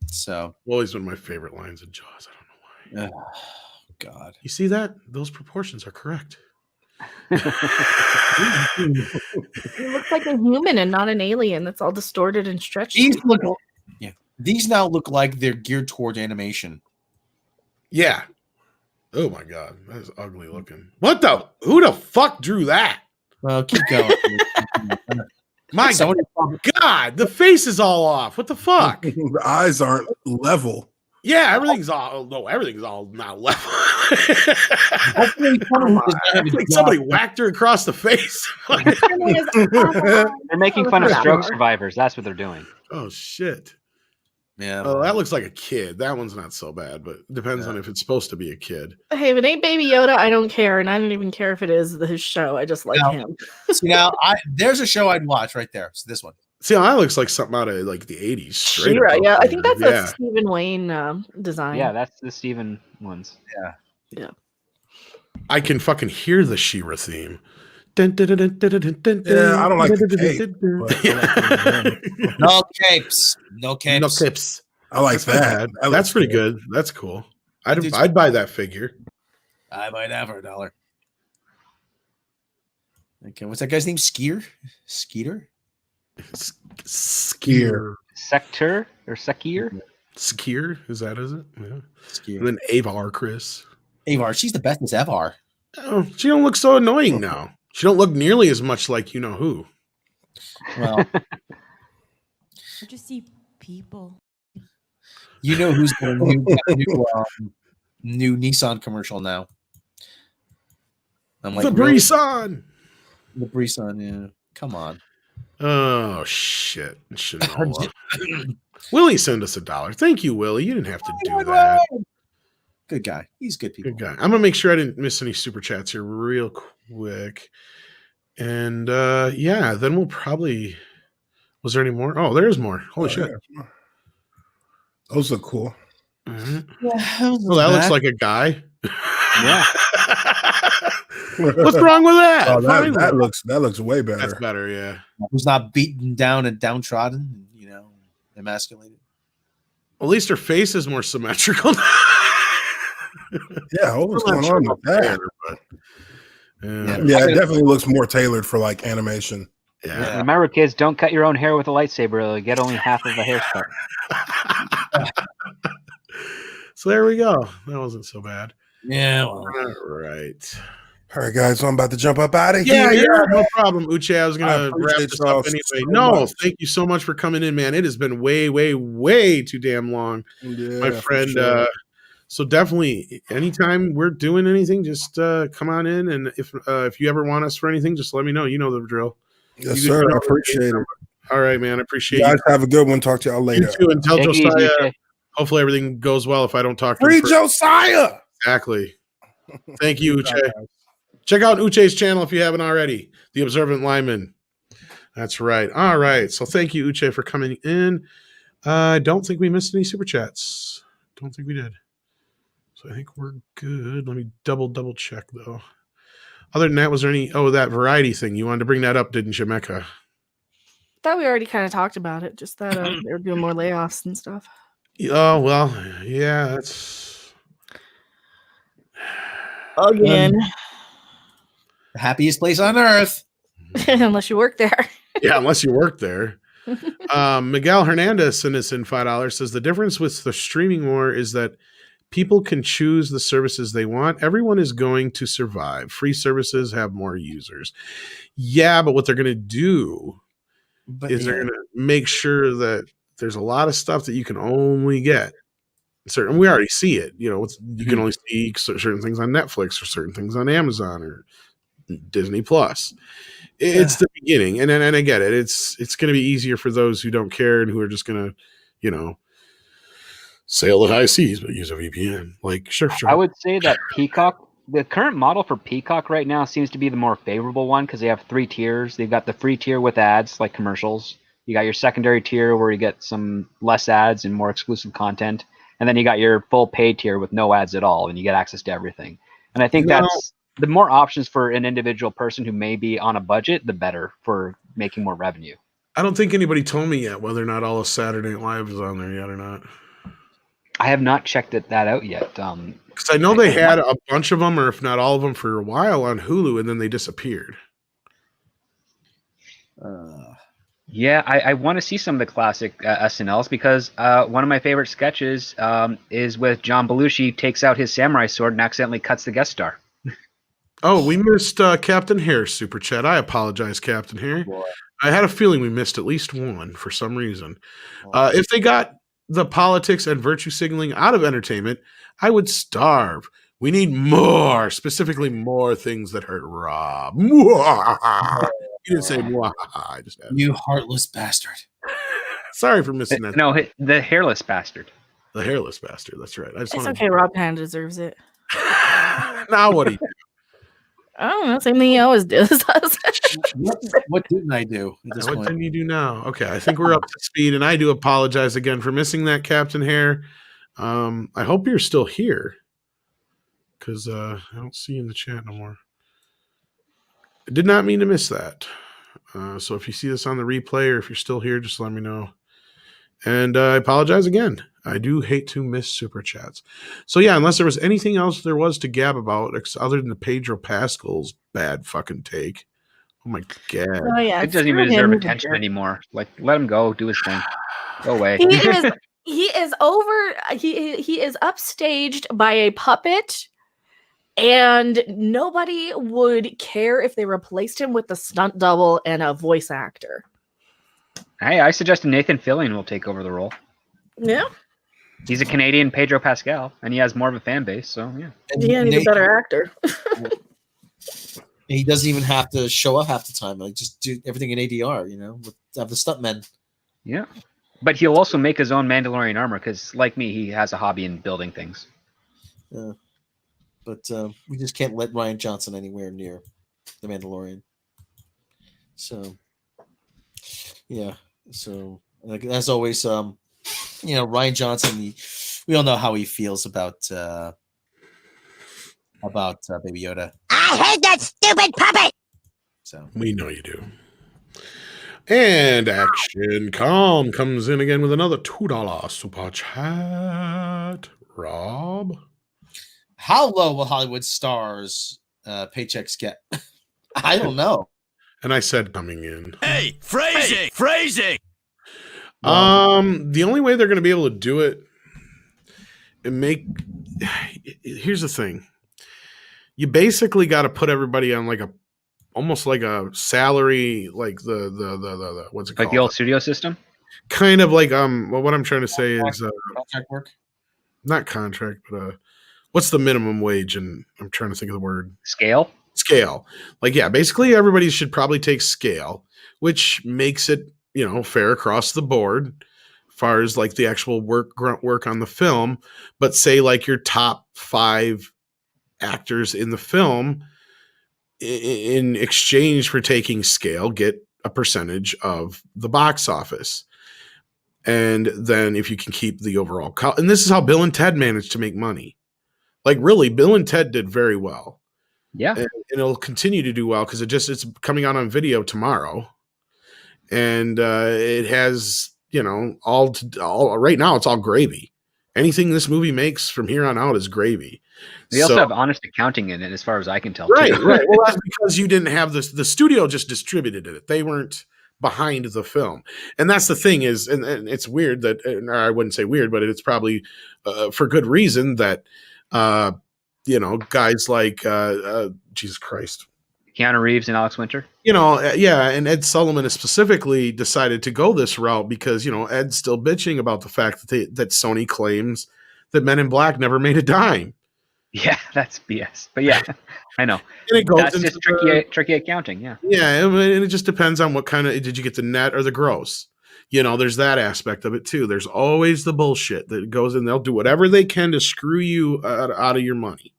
So, Always one of my favorite lines in Jaws. I don't know why. God. You see that? Those proportions are correct. He looks like a human and not an alien. That's all distorted and stretched. These now look like they're geared toward animation. Yeah. Oh my God, that is ugly looking. What the? Who the fuck drew that? Well, keep going. My God, the face is all off. What the fuck? The eyes aren't level. Yeah, everything's all not level. I think somebody whacked her across the face. They're making fun of stroke survivors. That's what they're doing. Oh shit. Yeah. Oh, that looks like a kid. That one's not so bad, but it depends on if it's supposed to be a kid. Hey, if it ain't Baby Yoda, I don't care, and I don't even care if it is his show. I just like him. See, now there's a show I'd watch right there. So this one. See, that looks like something out of like the 80s. Straight She-Ra, up. yeah, I think that's Yeah. a Stephen Wayne design. Yeah, that's the Steven ones. Yeah. I can fucking hear the She-Ra theme. Yeah, I don't like the cape, but No capes. No capes. No clips. I like that. That's pretty good. That's cool. I'd buy that figure. I might have for $1. Okay, what's that guy's name? Skeeter? Skier. Sector or Sekir? Skier? Is it? Yeah. Skeer. And then Avar, Chris. Avar, she's the best as Avar. Oh, she don't look so annoying now. She don't look nearly as much like you know who. Well, I just see people. you know who's got a new Nissan commercial now. I'm like, The really? Brisson. The Brisson, yeah. Come on. Oh shit. Shinola. Willie sent us $1. Thank you, Willie. You didn't have to do that. Good guy. He's good people. Good guy. I'm gonna make sure I didn't miss any super chats here real quick. And yeah, then we'll probably was there any more? Oh, there's more. Holy shit. Yeah. Those look cool. Mhm. Yeah, Well, that looks like a guy. Yeah. What's wrong with that? Oh, Finally. that looks way better. That's better, yeah. who's not beaten down and downtrodden, emasculated. At least her face is more symmetrical. Yeah, what's going on with that? Yeah. It definitely looks more tailored for like animation. Yeah. Remember, kids, don't cut your own hair with a lightsaber. You'll get only half of the haircut. So there we go. That wasn't so bad. Yeah. Well, All right. All right, guys, so I'm about to jump up out of Yeah, here. no problem, Uche. I was I gonna wrap appreciate this y'all up anyway. so No, much. thank you so much for coming in, man. It has been way, way, way too damn long, Yeah, my for friend. sure. So definitely, anytime we're doing anything, just come on in, and if you ever want us for anything, just let me know. You know the drill. Yes, You sir. can- I appreciate it. All right, man. I appreciate You you. guys have a good one. Talk to y'all later. You too, and tell Take it easy, Josiah. Uche. Hopefully everything goes well. If I don't talk to Free him first. Josiah. Exactly. Thank you, Uche. Check out Uche's channel if you haven't already. The Observant Lineman. That's right. All right. So thank you, Uche, for coming in. I don't think we missed any super chats. Don't think we did. So I think we're good. Let me double check though. Other than that, was there any? Oh, that variety thing. You wanted to bring that up, didn't you, Mecca? Thought we already kind of talked about it. Just that they're doing more layoffs and stuff. Oh well, yeah. That's Again, the happiest place on earth. unless you work there. yeah. Unless you work there. Miguel Hernandez sent us in $5. Says the difference with the streaming war is that people can choose the services they want. Everyone is going to survive. Free services have more users. Yeah, but what they're going to do is they're going to make sure that there's a lot of stuff that you can only get. Certain, we already see it. You know, you can only see certain things on Netflix or certain things on Amazon or Disney Plus. It's the beginning, and I get it. It's going to be easier for those who don't care and who are just going to, you know, sail at high seas but use a VPN. Like, sure. I would say that Peacock, the current model for Peacock right now, seems to be the more favorable one because they have 3 tiers. They've got the free tier with ads, like commercials. You got your secondary tier where you get some less ads and more exclusive content. And then you got your full paid tier with no ads at all, and you get access to everything. And I think that's the more options for an individual person who may be on a budget, the better for making more revenue. I don't think anybody told me yet whether or not all of Saturday Night Live is on there yet or not. I have not checked that out yet. Because I know they had a bunch of them, or if not all of them, for a while on Hulu, and then they disappeared. Yeah, I want to see some of the classic SNLs because one of my favorite sketches is with John Belushi takes out his samurai sword and accidentally cuts the guest star. Oh, we missed Captain Hare's super chat. I apologize, Captain Hare. I had a feeling we missed at least one for some reason. If they got the politics and virtue signaling out of entertainment, I would starve. We need more, specifically more things that hurt Rob. You didn't say mwah. I just had You heartless bastard. Sorry for missing that. No, the hairless bastard. The hairless bastard. That's right. It's okay. Rob kind of deserves it. Now what do you do? I don't know. Same thing he always does. What didn't I do at this What point? can you do now? Okay, I think we're up to speed, and I do apologize again for missing that, Captain Hare. I hope you're still here, because I don't see you in the chat no more. I did not mean to miss that. So if you see this on the replay, or if you're still here, just let me know. And I apologize again. I do hate to miss super chats. So yeah, unless there was anything else there was to gab about, other than the Pedro Pascal's bad fucking take. Oh my god! Oh yeah, It doesn't even deserve attention anymore. Like, let him go, do his thing, go away. He is over. He is upstaged by a puppet, and nobody would care if they replaced him with a stunt double and a voice actor. Hey, I suggested Nathan Fillion will take over the role. Yeah, he's a Canadian Pedro Pascal, and he has more of a fan base. So yeah, he's a better actor. He doesn't even have to show up half the time. Like, just do everything in ADR, you know, have the stuntmen. Yeah, but he'll also make his own Mandalorian armor because, like me, he has a hobby in building things. Yeah, but we just can't let Ryan Johnson anywhere near the Mandalorian. So, yeah. So, like, as always, you know, Ryan Johnson. We all know how he feels about Baby Yoda. I hate that stupid puppet. So we know you do. And Action Calm comes in again with another $2 super chat. Rob, how low will Hollywood stars paychecks get? I don't know. And I said coming in. Hey, phrasing. The only way they're going to be able to do it and here's the thing. You basically got to put everybody on almost like a salary, like the what's it called? Like the old studio system? Kind of like well, what I'm trying to say is contract work. Not contract, but what's the minimum wage? And I'm trying to think of the word. Scale. Like, yeah, basically everybody should probably take scale, which makes it, you know, fair across the board as far as like the actual grunt work on the film. But say like your top 5 actors in the film, in exchange for taking scale, get a percentage of the box office. And then if you can keep the overall and this is how Bill and Ted managed to make money. Like, really, Bill and Ted did very well. Yeah. And it'll continue to do well because it's coming out on video tomorrow. And it has, you know, all right now it's all gravy. Anything this movie makes from here on out is gravy. They also have honest accounting in it, as far as I can tell. Right, too. right. Well, that's because you didn't have this. The studio just distributed it. They weren't behind the film. And that's the thing is, and it's weird that, or I wouldn't say weird, but it's probably for good reason that, you know, guys like, Jesus Christ. Keanu Reeves and Alex Winter. You know, yeah, and Ed Sullivan has specifically decided to go this route because, you know, Ed's still bitching about the fact that Sony claims that Men in Black never made a dime. Yeah, that's BS. But yeah, I know. And it goes That's into just tricky accounting. Yeah. Yeah, and it just depends on what kind of did you get the net or the gross. There's that aspect of it too. There's always the bullshit that goes in. They'll do whatever they can to screw you out of your money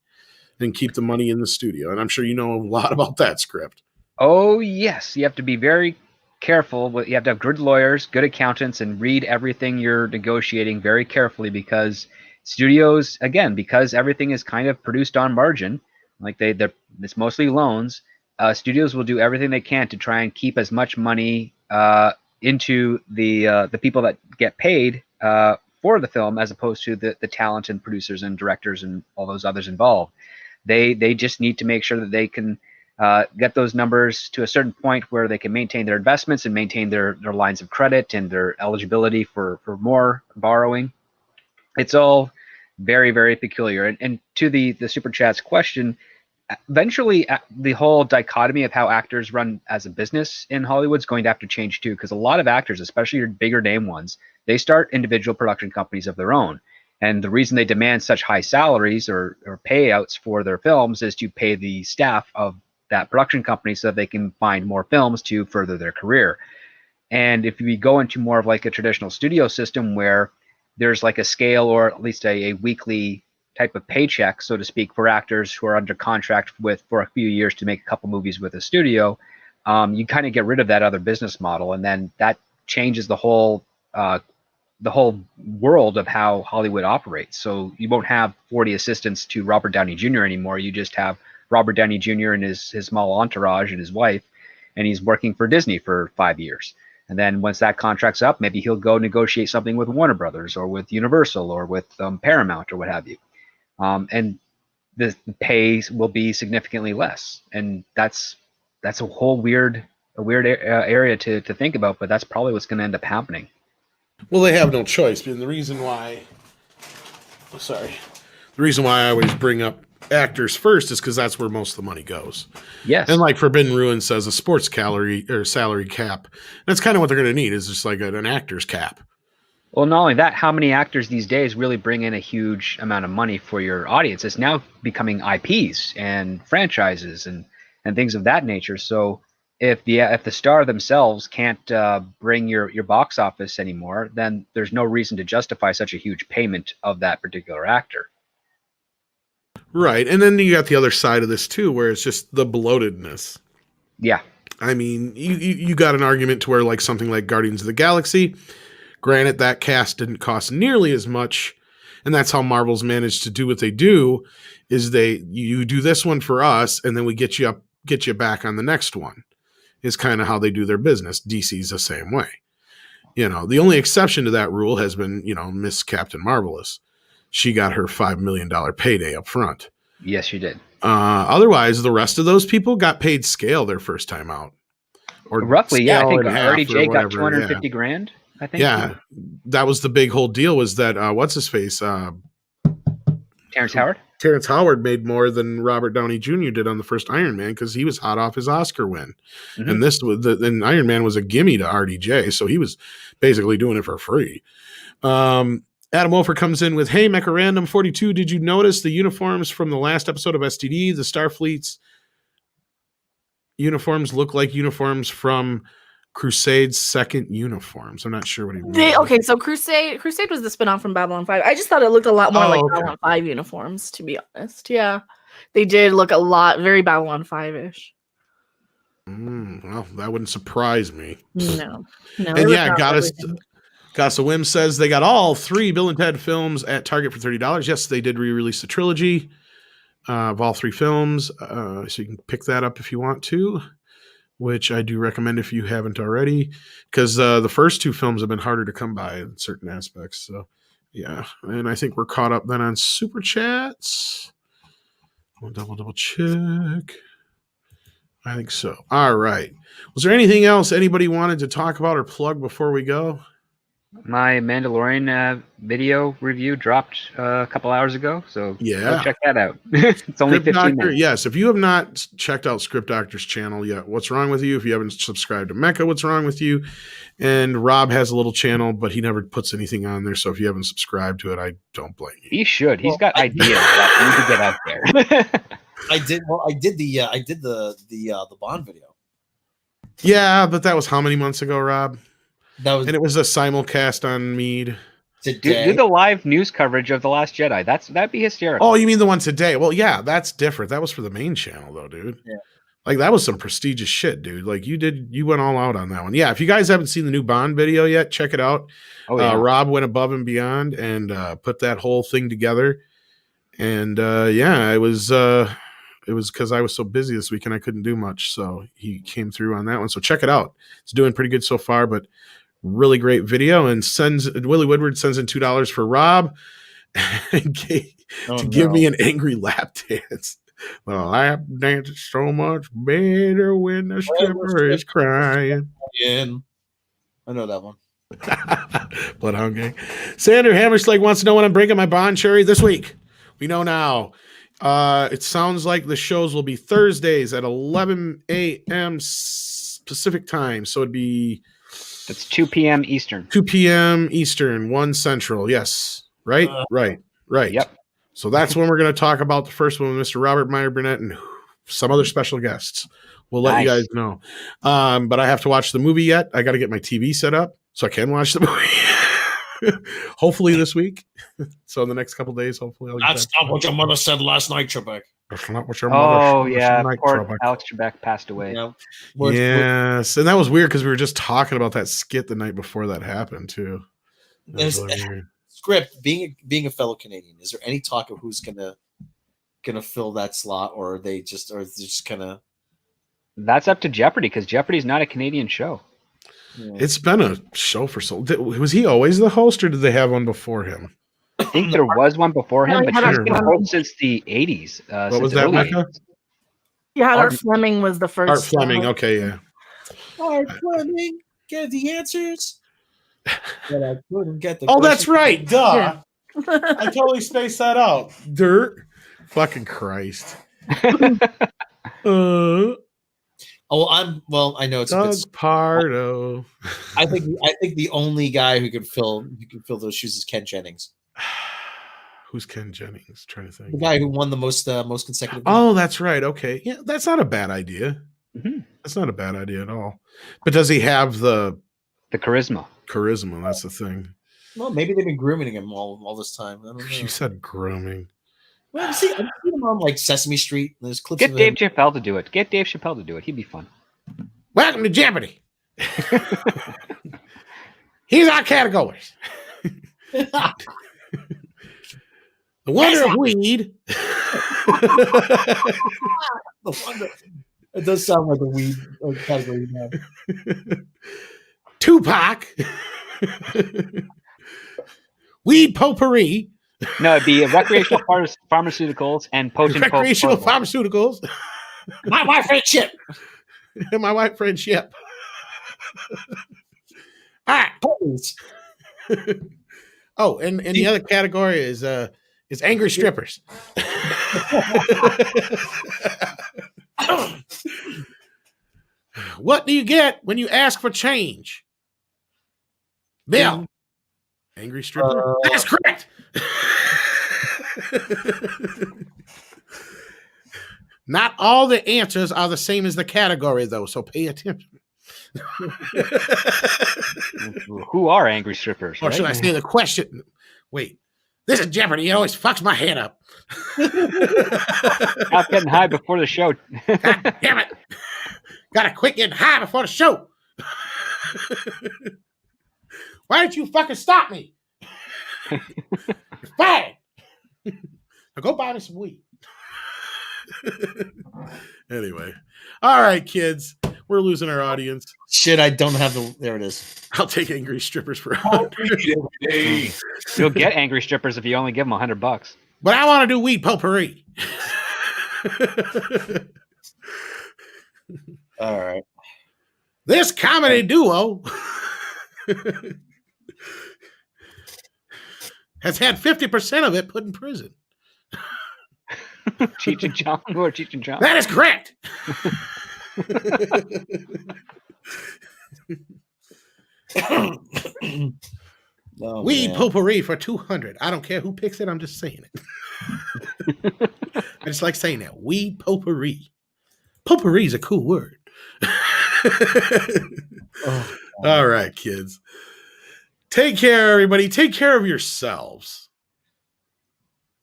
and keep the money in the studio. And I'm sure you know a lot about that script. Oh yes, you have to be very careful. You have to have good lawyers, good accountants, and read everything you're negotiating very carefully because studios, again, because everything is kind of produced on margin, like it's mostly loans. Studios will do everything they can to try and keep as much money into the people that get paid for the film, as opposed to the talent and producers and directors and all those others involved. They just need to make sure that they can get those numbers to a certain point where they can maintain their investments and maintain their lines of credit and their eligibility for more borrowing. It's all very, very peculiar. And to the Super Chat's question, eventually the whole dichotomy of how actors run as a business in Hollywood is going to have to change too, because a lot of actors, especially your bigger name ones, they start individual production companies of their own. And the reason they demand such high salaries or payouts for their films is to pay the staff of that production company so that they can find more films to further their career. And if we go into more of like a traditional studio system where there's like a scale or at least a weekly type of paycheck, so to speak, for actors who are under contract for a few years to make a couple movies with a studio, you kind of get rid of that other business model, and then that changes the whole world of how Hollywood operates. So you won't have 40 assistants to Robert Downey Jr. anymore. You just have Robert Downey Jr. and his small entourage and his wife, and he's working for Disney for 5 years. And then once that contract's up, maybe he'll go negotiate something with Warner Brothers or with Universal or with Paramount or what have you. And the pay will be significantly less. And that's a whole weird area to think about, but that's probably what's going to end up happening. Well, they have no choice. And the reason why I always bring up actors first is because that's where most of the money goes. Yes. And like Forbidden Ruin says, a sports salary cap. That's kind of what they're going to need, is just like an actor's cap. Well, not only that, how many actors these days really bring in a huge amount of money for your audience? It's now becoming IPs and franchises and things of that nature. So if the star themselves can't bring your box office anymore, then there's no reason to justify such a huge payment of that particular actor. Right. And then you got the other side of this too, where it's just the bloatedness. Yeah. I mean, you got an argument to where like something like Guardians of the Galaxy, granted that cast didn't cost nearly as much, and that's how Marvel's managed to do what they do, is you do this one for us and then we get you back on the next one, is kind of how they do their business. DC's the same way. The only exception to that rule has been, Miss Captain Marvelous. She got her $5 million payday up front. Yes, she did. Otherwise, the rest of those people got paid scale their first time out. Or roughly, yeah. I think RDJ got 250 grand. I think. Yeah, that was the big whole deal. Was that what's his face? Terrence Howard. Terrence Howard made more than Robert Downey Jr. did on the first Iron Man because he was hot off his Oscar win, and and Iron Man was a gimme to RDJ, so he was basically doing it for free. Adam Wolfer comes in with, "Hey, Mecha Random 42, did you notice the uniforms from the last episode of STD? The Starfleet's uniforms look like uniforms from Crusade's second uniforms." I'm not sure what he means. Okay, so Crusade was the spinoff from Babylon 5. I just thought it looked a lot more like Babylon 5 uniforms, to be honest. Yeah, they did look a lot very Babylon 5-ish. Well, that wouldn't surprise me. No. And yeah, Goddess of Whim says they got all 3 Bill and Ted films at Target for $30. Yes, they did re-release the trilogy of all 3 films, so you can pick that up if you want to, which I do recommend if you haven't already, because the first 2 films have been harder to come by in certain aspects. So yeah, and I think we're caught up then on Super Chats. I'll double check. I think so. All right. Was there anything else anybody wanted to talk about or plug before we go? My Mandalorian video review dropped a couple hours ago, so Yeah. go check that out. It's only Script 15 Doctor, minutes. yes. If you have not checked out Script Doctor's channel yet, what's wrong with you? If you haven't subscribed to Mecca, what's wrong with you? And Rob has a little channel, but he never puts anything on there. So if you haven't subscribed to it, I don't blame you. He should. He's got ideas that need to get out there. I did. Well, I did the Bond video. Yeah, but that was how many months ago, Rob? That was, and it was a simulcast on MEAD. Do the live news coverage of The Last Jedi. That'd be hysterical. Oh, you mean the one today? Well, yeah, that's different. That was for the main channel, though, dude. Yeah. Like that was some prestigious shit, dude. Like you went all out on that one. Yeah, if you guys haven't seen the new Bond video yet, check it out. Oh, yeah. Rob went above and beyond and put that whole thing together. And yeah, it was because I was so busy this weekend I couldn't do much. So he came through on that one. So check it out. It's doing pretty good so far, but really great video. And Willie Woodward sends in $2 for Rob to give me an angry lap dance. The lap dance is so much better when the stripper is crying. I know that one. Bloodhound Gang. Sander Hammerschlag wants to know when I'm breaking my bond cherry this week. We know now. It sounds like the shows will be Thursdays at 11 a.m. Pacific time. So it'd be... That's 2 p.m. Eastern. 2 p.m. Eastern, 1 Central. Yes. Right? Right. Yep. So that's when we're going to talk about the first one with Mr. Robert Meyer Burnett and some other special guests. We'll let you guys know. But I have to watch the movie yet. I got to get my TV set up so I can watch the movie. Hopefully this week. So in the next couple days, hopefully I'll get That's not what your mother said last night, Trebek. That's not what your mother said last night, poor Trebek. Alex Trebek passed away. Yes. And that was weird because we were just talking about that skit the night before that happened too. That was really weird. Script, being a fellow Canadian, is there any talk of who's gonna fill that slot, or are they just kind of? That's up to Jeopardy because Jeopardy's not a Canadian show. Yeah. It's been a show for so. Was he always the host, or did they have one before him? I think there was one before him, but he's been host since the 80s. What was that, Mecca? Yeah, Art Fleming was the first. Art Fleming, okay, yeah. Art Fleming, get the answers. But I couldn't get the. Oh, that's right. Duh. Yeah. I totally spaced that out. Dirt. Fucking Christ. Oh, I know it's Doug Pardo. I think the only guy who could fill those shoes is Ken Jennings. Who's Ken Jennings? Trying to think. The guy who won the most consecutive. Oh, that's right. Okay, yeah, that's not a bad idea. Mm-hmm. That's not a bad idea at all. But does he have the charisma? Charisma. That's the thing. Well, maybe they've been grooming him all this time. I don't know. You said grooming. Well, I've seen him on like Sesame Street. There's clips. Get Dave Chappelle to do it. Get Dave Chappelle to do it. He'd be fun. Welcome to Jeopardy. Here's our categories. The wonder of weed. The wonder. It does sound like a weed category now. Tupac. Weed potpourri. No, it'd be recreational pharmaceuticals and potent recreational pharmaceuticals. My wife friend Chip. My white friend Chip. All right. Oh, and the other category is angry strippers. What do you get when you ask for change? Bill. Angry stripper? That's correct. Not all the answers are the same as the category, though, so pay attention. Who are angry strippers? Or should I say the question? Wait, this is Jeopardy. It always fucks my head up. Stop getting high before the show. God damn it. Gotta quit getting high before the show. Why didn't you fucking stop me? It's bad. Now go buy me some weed. Anyway. All right, kids. We're losing our audience. Shit, I don't have the... There it is. I'll take angry strippers for You'll get angry strippers if you only give them $100. But I want to do weed potpourri. All right. This comedy duo has had 50% of it put in prison. Cheech and Chong or Cheech and Chong. That is correct. Weed potpourri for 200. I don't care who picks it. I'm just saying it. I just like saying that. Weed potpourri. Potpourri is a cool word. All right, kids. Take care, everybody. Take care of yourselves.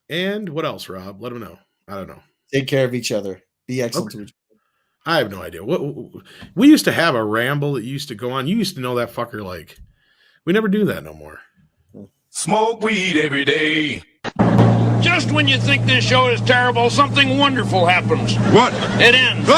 And what else, Rob? Let them know. I don't know. Take care of each other. Be excellent to each other. I have no idea. We used to have a ramble that used to go on. You used to know that fucker like. We never do that no more. Smoke weed every day. Just when you think this show is terrible, something wonderful happens. What? It ends.